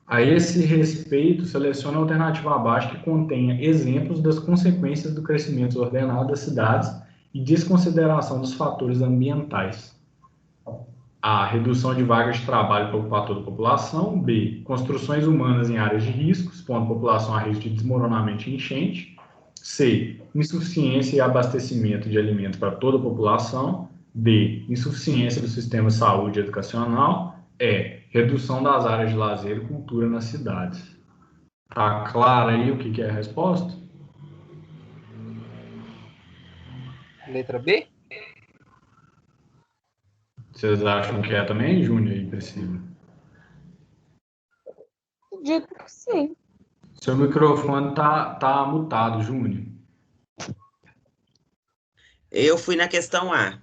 A esse respeito, selecione a alternativa abaixo que contenha exemplos das consequências do crescimento desordenado das cidades e desconsideração dos fatores ambientais. A. Redução de vagas de trabalho para ocupar toda a população. B. Construções humanas em áreas de risco, expondo a população a risco de desmoronamento e enchente. C. Insuficiência e abastecimento de alimentos para toda a população. D. Insuficiência do sistema de saúde educacional. E. Redução das áreas de lazer e cultura nas cidades. Tá claro aí o que é a resposta? Letra B? Vocês acham que é também, Júnior e Priscila? Acredito que sim. Seu microfone tá mutado, Júnior. Eu fui na questão A.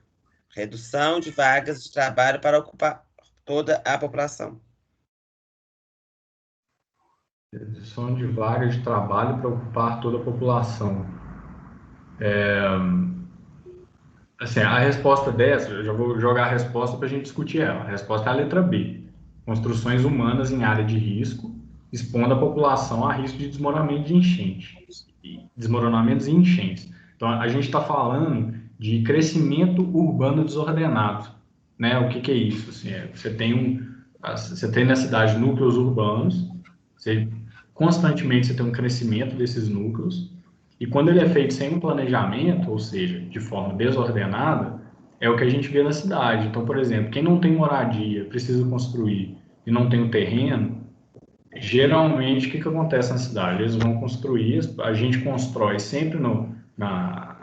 Redução de vagas de trabalho para ocupar toda a população. Redução de vagas de trabalho para ocupar toda a população. Assim, a resposta dessa, eu já vou jogar a resposta para a gente discutir ela. A resposta é a letra B. Construções humanas em área de risco, expondo a população a risco de desmoronamento de enchente. Desmoronamentos e enchentes. Então, a gente está falando de crescimento urbano desordenado. Né? O que é isso? Assim, você tem na cidade núcleos urbanos, constantemente você tem um crescimento desses núcleos, e quando ele é feito sem um planejamento, ou seja, de forma desordenada, é o que a gente vê na cidade. Então, por exemplo, quem não tem moradia, precisa construir e não tem o terreno, geralmente o que acontece na cidade? Eles vão construir, a gente constrói sempre na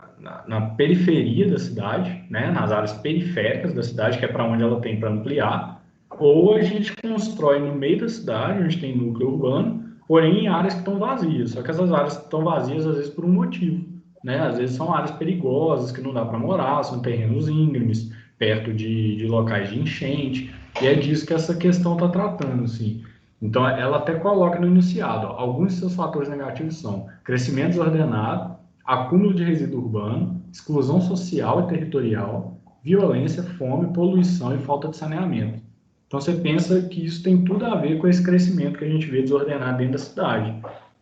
periferia da cidade, né? Nas áreas periféricas da cidade, que é para onde ela tem para ampliar, ou a gente constrói no meio da cidade, onde tem núcleo urbano, porém em áreas que estão vazias. Só que essas áreas estão vazias às vezes por um motivo, né? Às vezes são áreas perigosas que não dá para morar, são terrenos íngremes, perto de locais de enchente, e é disso que essa questão está tratando, assim. Então, ela até coloca no enunciado, ó, alguns de seus fatores negativos são crescimento desordenado, acúmulo de resíduo urbano, exclusão social e territorial, violência, fome, poluição e falta de saneamento. Então, você pensa que isso tem tudo a ver com esse crescimento que a gente vê desordenado dentro da cidade.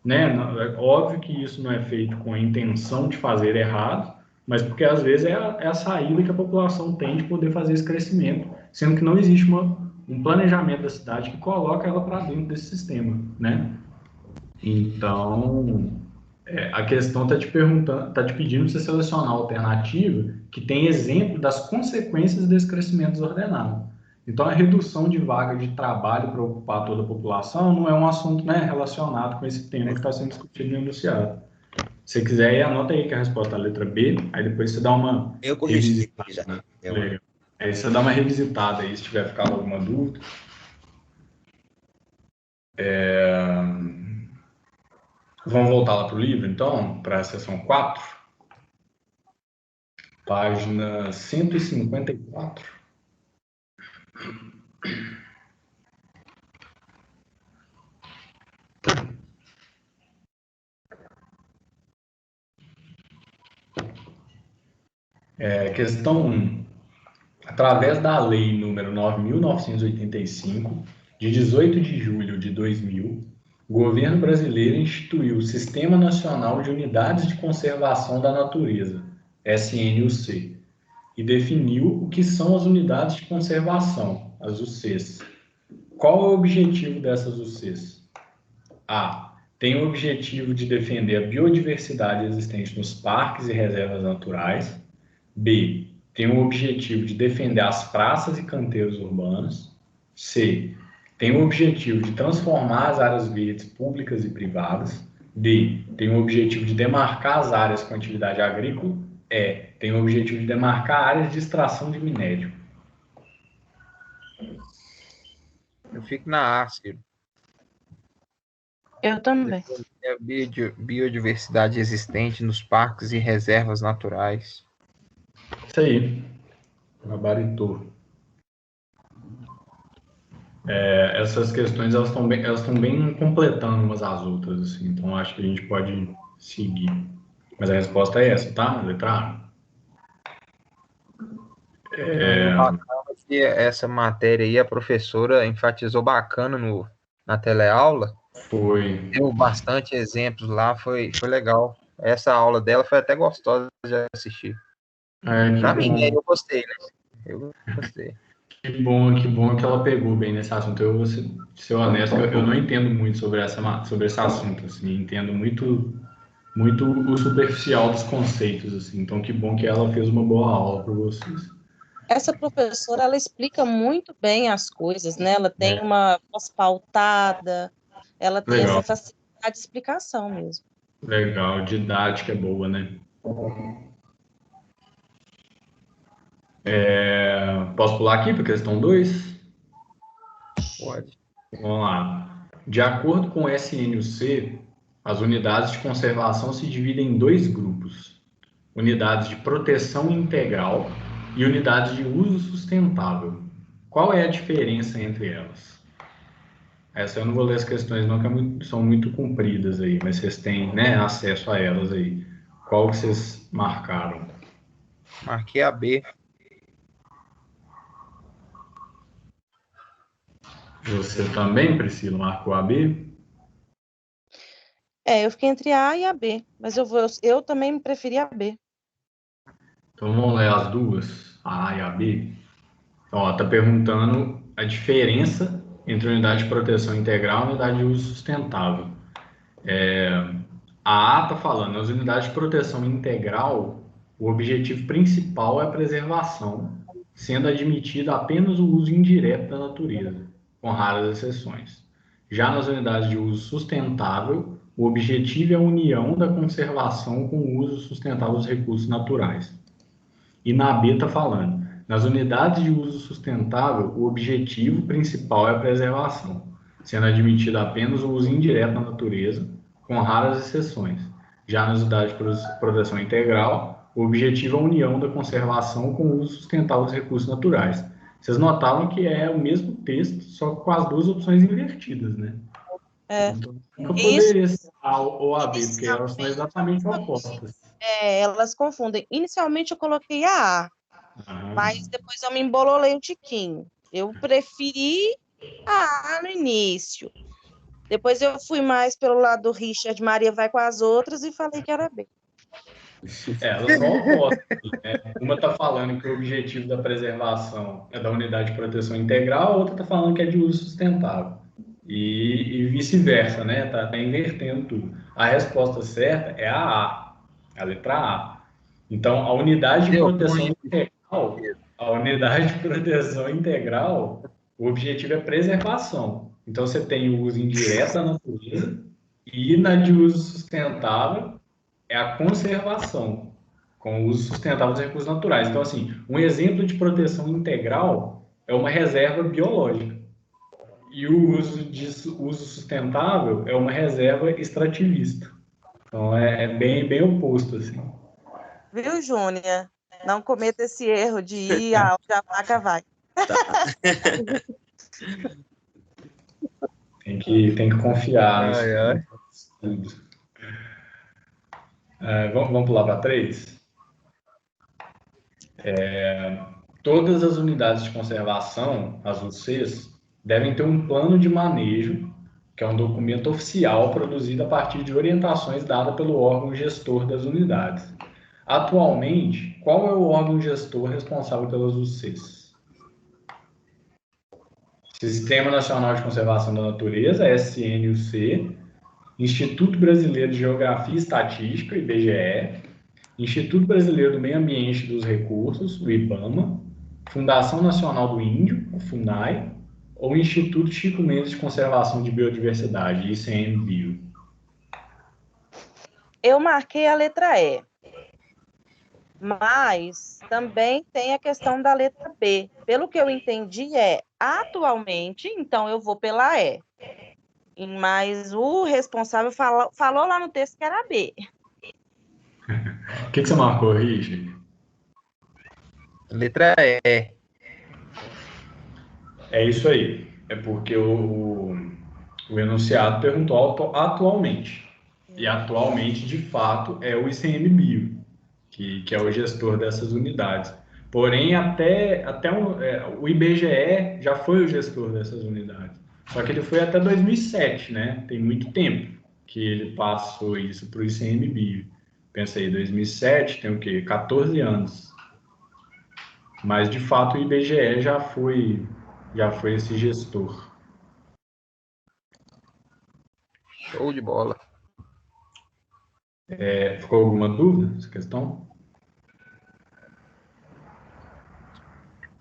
Né? É óbvio que isso não é feito com a intenção de fazer errado, mas porque às vezes é a saída que a população tem de poder fazer esse crescimento, sendo que não existe um planejamento da cidade que coloca ela para dentro desse sistema, né? Então, a questão está te perguntando, está te pedindo para você selecionar a alternativa que tem exemplo das consequências desse crescimento desordenado. Então, a redução de vaga de trabalho para ocupar toda a população não é um assunto, né, relacionado com esse tema que está sendo discutido no enunciado. Se você quiser, anota aí que a resposta é a letra B, aí depois você dá uma Eu corrigi aqui já. Legal. Aí você dá uma revisitada aí, se tiver ficado alguma dúvida. Vamos voltar lá para o livro, então, para a seção 4. página 154. Questão 1. Através da Lei nº 9.985, de 18 de julho de 2000, o governo brasileiro instituiu o Sistema Nacional de Unidades de Conservação da Natureza, SNUC, e definiu o que são as unidades de conservação, as UCs. Qual é o objetivo dessas UCs? A. Tem o objetivo de defender a biodiversidade existente nos parques e reservas naturais. B. Tem o objetivo de defender as praças e canteiros urbanos. C. Tem o objetivo de transformar as áreas verdes públicas e privadas. D. Tem o objetivo de demarcar as áreas com atividade agrícola. E. Tem o objetivo de demarcar áreas de extração de minério. Eu fico na A, Ciro. Eu também. É a biodiversidade existente nos parques e reservas naturais. Isso aí. Gabaritou. Essas questões elas estão bem completando umas às outras, assim, então acho que a gente pode seguir. Mas a resposta é essa, tá? Letra A. Que essa matéria aí, a professora enfatizou bacana na teleaula. Foi. Deu bastante exemplos lá, foi legal. Essa aula dela foi até gostosa de assistir. Pra mim, né? Eu gostei, né? Eu gostei. Que bom que ela pegou bem nesse assunto. Eu vou ser honesto, eu não entendo muito sobre esse assunto, assim, entendo muito o superficial dos conceitos, assim. Então, que bom que ela fez uma boa aula para vocês. Essa professora, ela explica muito bem as coisas, né? Ela tem uma voz pautada, ela tem essa facilidade de explicação mesmo. Legal, didática é boa, né? Posso pular aqui para a questão 2? Pode. Vamos lá. De acordo com o SNUC, as unidades de conservação se dividem em dois grupos: unidades de proteção integral e unidades de uso sustentável. Qual é a diferença entre elas? Essa eu não vou ler as questões não, que são muito compridas aí, mas vocês têm, né, acesso a elas aí. Qual que vocês marcaram? Marquei a B. Você também, Priscila, marcou a B? Eu fiquei entre a A e a B, mas eu também preferi a B. Então vamos ler as duas, a A e a B. Ó, tá perguntando a diferença entre unidade de proteção integral e unidade de uso sustentável. A A está falando, nas unidades de proteção integral, o objetivo principal é a preservação, sendo admitido apenas o uso indireto da natureza, com raras exceções. Já nas unidades de uso sustentável, o objetivo é a união da conservação com o uso sustentável dos recursos naturais. E na B está falando, nas unidades de uso sustentável, o objetivo principal é a preservação, sendo admitido apenas o uso indireto da natureza, com raras exceções. Já nas unidades de proteção integral, o objetivo é a união da conservação com o uso sustentável dos recursos naturais. Vocês notaram que é o mesmo texto, só com as duas opções invertidas, né? Então, nunca poderia ser A ou a B, porque elas são exatamente opostas. Elas confundem. Inicialmente eu coloquei a A, mas depois eu me embololei um tiquinho. Eu preferi a A no início. Depois eu fui mais pelo lado do Richard, Maria vai com as outras e falei que era B. Elas são opostas, né? Uma está falando que o objetivo da preservação é da unidade de proteção integral, a outra está falando que é de uso sustentável. E vice-versa, né? Tá invertendo tudo. A resposta certa é a letra A. Então, a unidade de proteção integral, o objetivo é preservação. Então, você tem o uso indireto da natureza e na de uso sustentável é a conservação, com o uso sustentável dos recursos naturais. Então, assim, um exemplo de proteção integral é uma reserva biológica. E o uso sustentável é uma reserva extrativista. Então, é bem oposto, assim. Viu, Júnia? Não cometa esse erro de ir aonde a vaca vai. Tem que confiar nisso. Ai, ai. Tudo. Vamos pular para 3? Todas as unidades de conservação, as UCs, devem ter um plano de manejo, que é um documento oficial produzido a partir de orientações dadas pelo órgão gestor das unidades. Atualmente, qual é o órgão gestor responsável pelas UCs? Sistema Nacional de Conservação da Natureza, SNUC, Instituto Brasileiro de Geografia e Estatística, IBGE, Instituto Brasileiro do Meio Ambiente e dos Recursos, o IBAMA, Fundação Nacional do Índio, o FUNAI, ou Instituto Chico Mendes de Conservação de Biodiversidade, ICMBio? Eu marquei a letra E, mas também tem a questão da letra B. Pelo que eu entendi, atualmente, então eu vou pela E. Mas o responsável falou lá no texto que era B. O que você marcou, Richard? Letra E. É isso aí. É porque o enunciado perguntou atualmente. E atualmente, de fato, é o ICMBio, que é o gestor dessas unidades. Porém, o IBGE já foi o gestor dessas unidades. Só que ele foi até 2007, né? Tem muito tempo que ele passou isso para o ICMBio. Pensa aí, 2007 tem o quê? 14 anos. Mas, de fato, o IBGE já foi esse gestor. Show de bola. Ficou alguma dúvida nessa questão?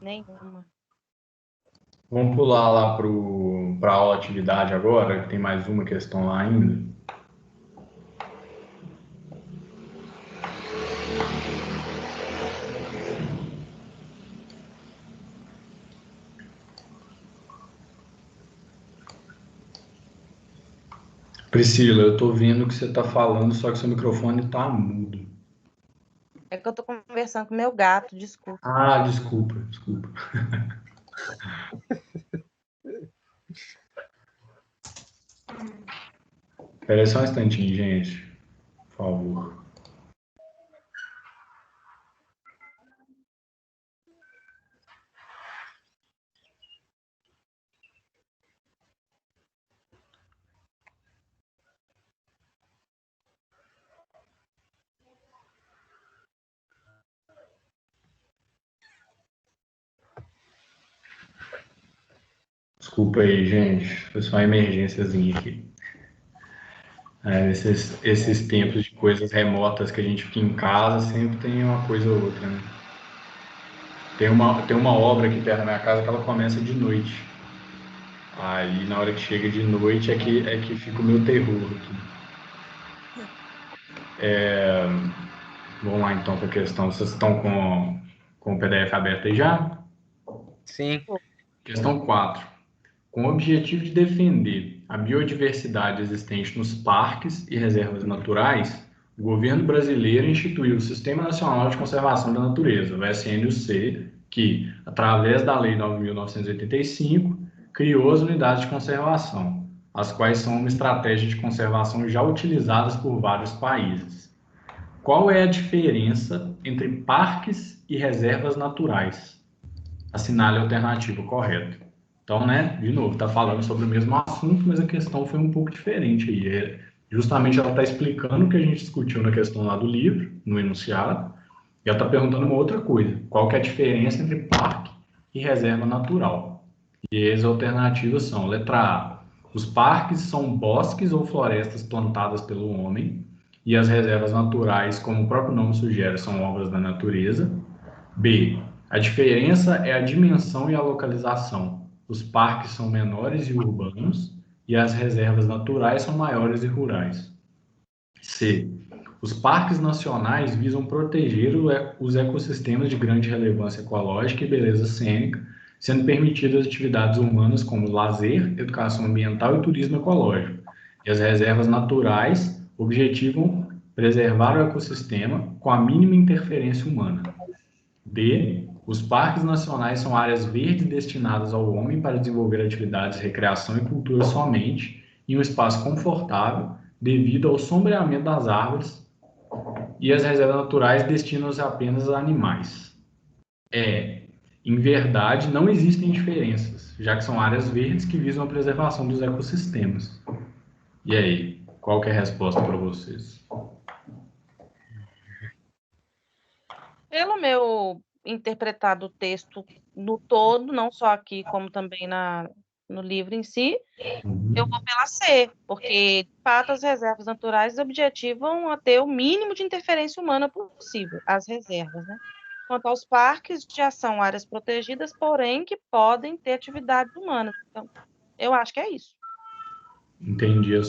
Nenhuma. Vamos pular lá para a aula atividade agora, que tem mais uma questão lá ainda. Priscila, eu estou vendo que você está falando, só que seu microfone está mudo. É que eu tô conversando com meu gato, desculpa. Ah, desculpa. Espera aí só um instantinho, gente. Por favor. Desculpa aí, gente. Foi só uma emergênciazinha aqui. Esses tempos de coisas remotas que a gente fica em casa, sempre tem uma coisa ou outra, né? Tem uma obra aqui perto da minha casa que ela começa de noite. Aí, na hora que chega de noite, é que fica o meu terror aqui. Vamos lá, então, para a questão. Vocês estão com o PDF aberto aí já? Sim. Questão 4. Com o objetivo de defender a biodiversidade existente nos parques e reservas naturais, o governo brasileiro instituiu o Sistema Nacional de Conservação da Natureza, o SNUC, que, através da Lei 9.985, criou as unidades de conservação, as quais são uma estratégia de conservação já utilizadas por vários países. Qual é a diferença entre parques e reservas naturais? Assinale a alternativa correta. Então, né, de novo, está falando sobre o mesmo assunto, mas a questão foi um pouco diferente aí. Justamente ela está explicando o que a gente discutiu na questão lá do livro, no enunciado, e ela está perguntando uma outra coisa. Qual que é a diferença entre parque e reserva natural? E as alternativas são, letra A, os parques são bosques ou florestas plantadas pelo homem, e as reservas naturais, como o próprio nome sugere, são obras da natureza. B, a diferença é a dimensão e a localização. Os parques são menores e urbanos, e as reservas naturais são maiores e rurais. C. Os parques nacionais visam proteger os ecossistemas de grande relevância ecológica e beleza cênica, sendo permitidas atividades humanas como lazer, educação ambiental e turismo ecológico. E as reservas naturais objetivam preservar o ecossistema com a mínima interferência humana. D. Os parques nacionais são áreas verdes destinadas ao homem para desenvolver atividades, recreação e cultura somente, em um espaço confortável, devido ao sombreamento das árvores, e as reservas naturais destinam-se apenas a animais. Em verdade, não existem diferenças, já que são áreas verdes que visam a preservação dos ecossistemas. E aí, qual que é a resposta para vocês? Pelo meu interpretar do texto no todo, não só aqui, como também no livro em si, eu vou pela C, porque, de fato, as reservas naturais objetivam a ter o mínimo de interferência humana possível, as reservas, né? Quanto aos parques, já são áreas protegidas, porém que podem ter atividades humanas. Então, eu acho que é isso. Entendi a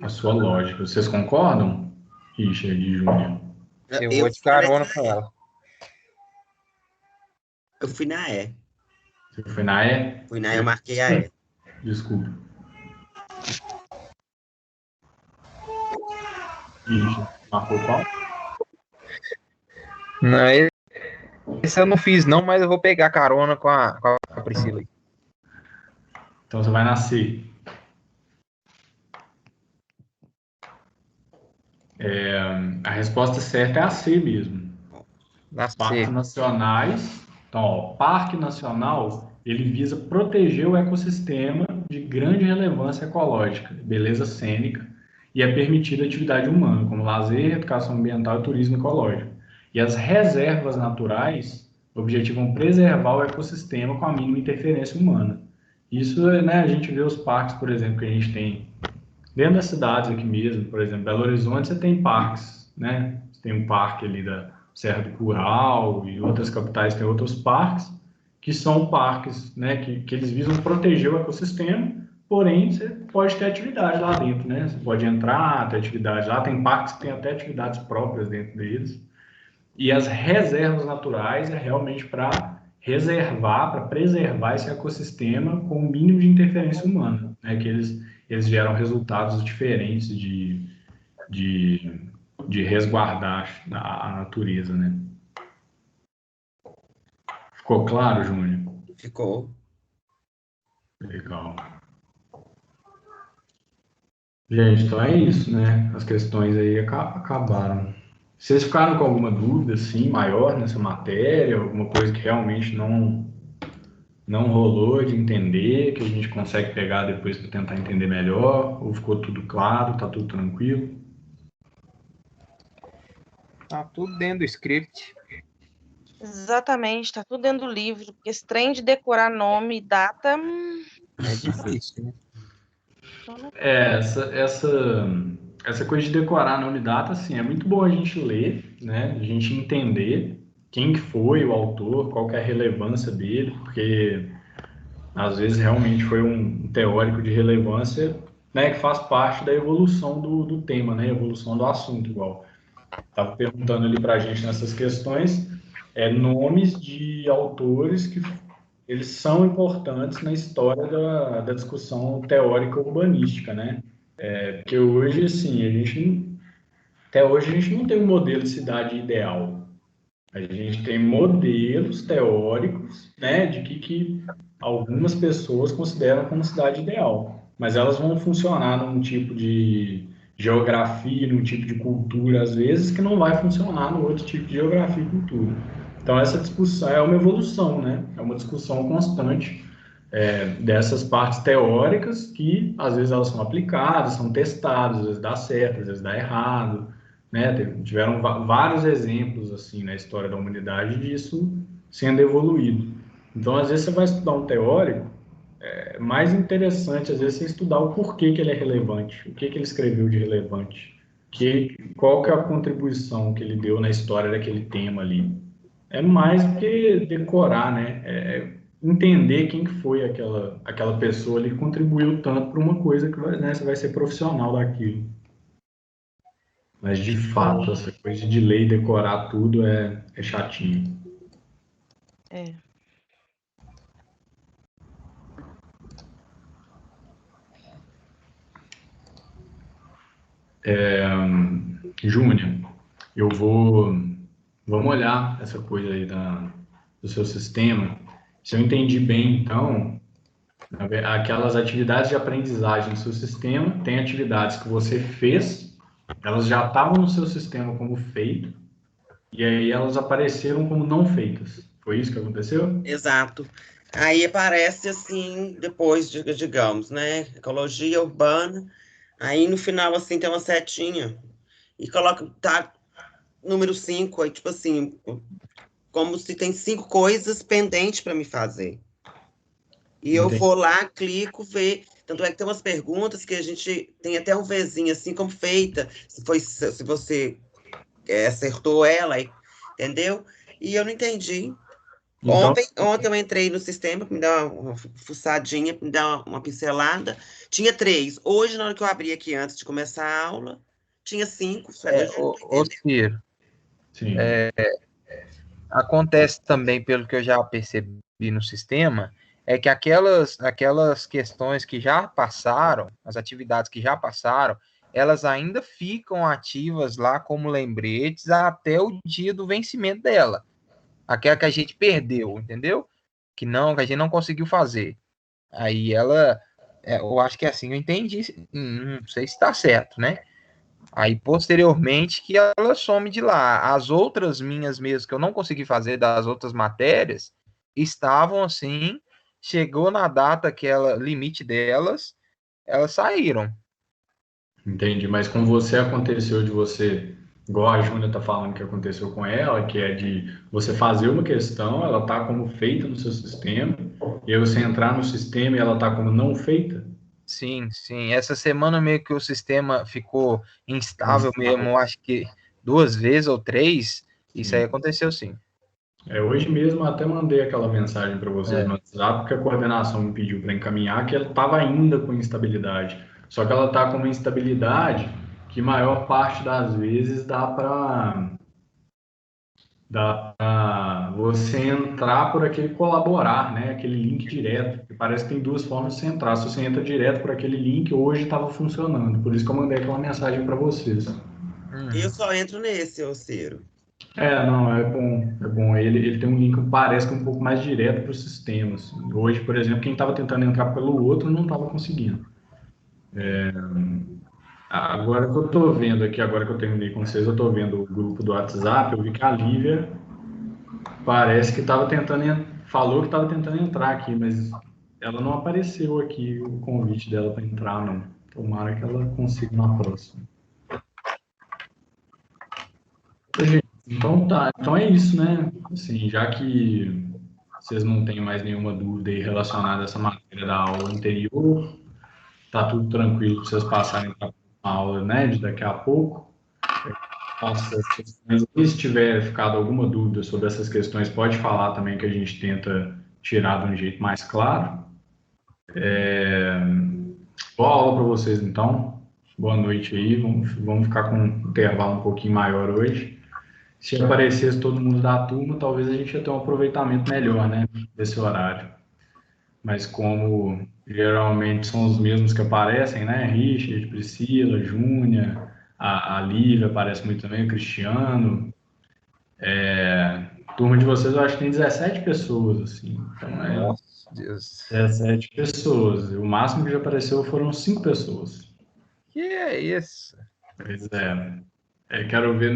sua lógica. Vocês concordam, Richard e Júnior? Eu Eu vou de carona com ela. fui na E. Você foi na E? Fui na E, eu marquei a E. Desculpa. Richard, marcou qual? Não, esse eu não fiz, não, mas eu vou pegar carona com a Priscila aí. Então você vai na C. A resposta certa é a C mesmo. Na Parques C. nacionais. Então, ó, Parque Nacional, ele visa proteger o ecossistema de grande relevância ecológica, beleza cênica, e é permitida atividade humana, como lazer, educação ambiental e turismo ecológico. E as reservas naturais objetivam preservar o ecossistema com a mínima interferência humana. Isso, né, a gente vê os parques, por exemplo, que a gente tem dentro das cidades aqui mesmo, por exemplo, Belo Horizonte, você tem parques, né? Você tem um parque ali da Serra do Curral e outras capitais tem outros parques que são parques, né? Que eles visam proteger o ecossistema, porém você pode ter atividade lá dentro, né? Você pode entrar, ter atividade lá, tem parques que têm até atividades próprias dentro deles. E as reservas naturais é realmente para reservar, para preservar esse ecossistema com o mínimo de interferência humana, né? Que eles geram resultados diferentes de, de resguardar a natureza, né? Ficou claro, Júnior? Ficou. Legal. Gente, então é isso, né? As questões aí acabaram. Vocês ficaram com alguma dúvida, assim, maior nessa matéria? Alguma coisa que realmente não rolou de entender, que a gente consegue pegar depois para tentar entender melhor? Ou ficou tudo claro, tá tudo tranquilo? Tá tudo dentro do script. Exatamente, está tudo dentro do livro, porque esse trem de decorar nome e data, É difícil, né? Essa coisa de decorar nome e data, assim, é muito bom a gente ler, né? A gente entender quem que foi o autor, qual que é a relevância dele, porque às vezes realmente foi um teórico de relevância, né, que faz parte da evolução do tema, né? Evolução do assunto, igual. Estava perguntando ali para a gente nessas questões, nomes de autores que eles são importantes na história da discussão teórica urbanística, né? Porque hoje, assim, até hoje a gente não tem um modelo de cidade ideal. A gente tem modelos teóricos, né, de que algumas pessoas consideram como cidade ideal, mas elas vão funcionar num tipo de geografia, num tipo de cultura, às vezes, que não vai funcionar no outro tipo de geografia e cultura. Então, essa discussão é uma evolução, né? É uma discussão constante dessas partes teóricas que, às vezes, elas são aplicadas, são testadas, às vezes dá certo, às vezes dá errado, né? Tiveram vários exemplos, assim, na história da humanidade disso sendo evoluído. Então, às vezes, você vai estudar um teórico, é mais interessante, às vezes, você estudar o porquê que ele é relevante, o que que ele escreveu de relevante, qual que é a contribuição que ele deu na história daquele tema ali. É mais do que decorar, né? Entender quem que foi aquela pessoa ali que contribuiu tanto para uma coisa que né, você vai ser profissional daquilo. Mas, de fato, essa coisa de ler e decorar tudo é chatinho. É. Júnior, eu vou vamos olhar essa coisa aí do seu sistema. Se eu entendi bem, então, aquelas atividades de aprendizagem do seu sistema, tem atividades que você fez, elas já estavam no seu sistema como feito, e aí elas apareceram como não feitas. Foi isso que aconteceu? Exato. Aí aparece assim, depois, digamos, né? Ecologia urbana. Aí no final, assim, tem uma setinha. E coloca, tá, número 5, aí tipo assim, como se tem 5 coisas pendentes para me fazer. E eu Entendi. vou lá, clico, ver. Tanto é que tem umas perguntas que a gente tem até um Vzinho assim como feita, se você acertou ela, entendeu? E eu não entendi. Então, Ontem eu entrei no sistema para me dar uma fuçadinha, para me dar uma pincelada. Tinha 3. Hoje, na hora que eu abri aqui antes de começar a aula, tinha 5. Eu já não tô Ô, entendendo. Ciro, sim. acontece também, pelo que eu já percebi no sistema, é que aquelas questões que já passaram, as atividades que já passaram, elas ainda ficam ativas lá como lembretes até o dia do vencimento dela. Aquela que a gente perdeu, entendeu? Que a gente não conseguiu fazer. Aí eu acho que é assim, eu entendi, não sei se está certo, né? Aí, posteriormente, que ela some de lá. As outras minhas mesmo, que eu não consegui fazer das outras matérias, estavam assim, chegou na data que ela, limite delas, elas saíram. Entendi, mas com você aconteceu de você, igual a Júnia está falando que aconteceu com ela, que é de você fazer uma questão, ela está como feita no seu sistema, e aí você entrar no sistema e ela está como não feita? Sim, sim. Essa semana meio que o sistema ficou instável mesmo, eu acho que 2 vezes ou 3. Isso aí Sim. aconteceu sim. Hoje mesmo eu até mandei aquela mensagem para vocês É. no WhatsApp, porque a coordenação me pediu para encaminhar que ela estava ainda com instabilidade. Só que ela está com uma instabilidade que maior parte das vezes dá para você entrar por aquele colaborar, né? Aquele link direto, que parece que tem duas formas de você entrar. Se você entra direto por aquele link, hoje estava funcionando. Por isso que eu mandei aquela mensagem para vocês. Eu só entro nesse, ô Ciro. Não, é bom, é bom. Ele tem um link que parece que é um pouco mais direto para o sistema, assim. Hoje, por exemplo, quem estava tentando entrar pelo outro não estava conseguindo. Agora que eu estou vendo aqui, agora que eu terminei com vocês, eu estou vendo o grupo do WhatsApp, eu vi que a Lívia parece que estava tentando, falou que estava tentando entrar aqui, mas ela não apareceu aqui o convite dela para entrar, não. Tomara que ela consiga na próxima. Gente, então tá, então é isso, né? Assim, já que vocês não têm mais nenhuma dúvida aí relacionada a essa matéria da aula anterior, tá tudo tranquilo para vocês passarem para a aula, né, de daqui a pouco. Faço as questões. E se tiver ficado alguma dúvida sobre essas questões, pode falar também que a gente tenta tirar de um jeito mais claro. Boa aula para vocês, então. Boa noite aí. Vamos ficar com um intervalo um pouquinho maior hoje. Se aparecesse todo mundo da turma, talvez a gente ia ter um aproveitamento melhor, né, desse horário. Mas como geralmente são os mesmos que aparecem, né, Richard, Priscila, Júnia, a Lívia aparece muito também, o Cristiano. Turma de vocês eu acho que tem 17 pessoas, assim. Então Nossa, Deus. 17 pessoas. O máximo que já apareceu foram 5 pessoas. Que é isso? Pois é. Quero ver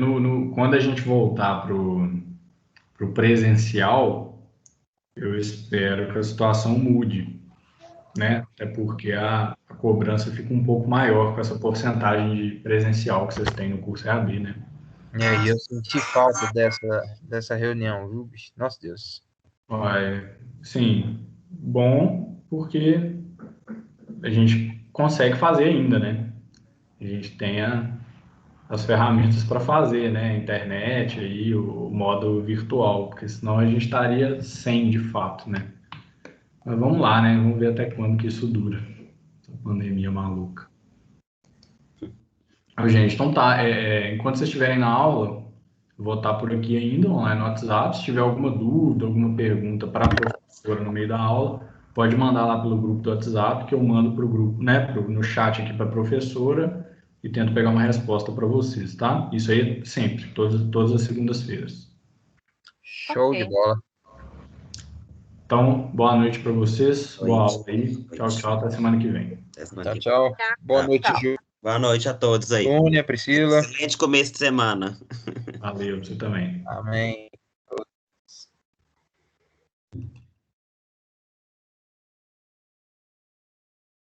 quando a gente voltar pro presencial, eu espero que a situação mude, né? Até porque a cobrança fica um pouco maior com essa porcentagem de presencial que vocês têm no curso EAD, né? E eu senti falta dessa reunião, viu, bicho? Nossa, Deus. Sim, bom, porque a gente consegue fazer ainda, né? A gente tem as ferramentas para fazer, né? A internet aí, o modo virtual, porque senão a gente estaria sem de fato, né? Mas vamos lá, né? Vamos ver até quando que isso dura. Essa pandemia maluca. Gente, então tá. Enquanto vocês estiverem na aula, eu vou estar por aqui ainda, online no WhatsApp. Se tiver alguma dúvida, alguma pergunta para a professora no meio da aula, pode mandar lá pelo grupo do WhatsApp, que eu mando para o grupo, né? No chat aqui para a professora e tento pegar uma resposta para vocês, tá? Isso aí sempre, todas as segundas-feiras. Show Ok. de bola. Então, boa noite para vocês. Noite. Boa aula aí. Tchau, tchau. Até semana que vem. Até semana que Tchau, vem. tchau. Boa noite, Tchau. Boa noite a todos aí. Júnia, Priscila. Excelente começo de semana. Valeu, você também. Amém.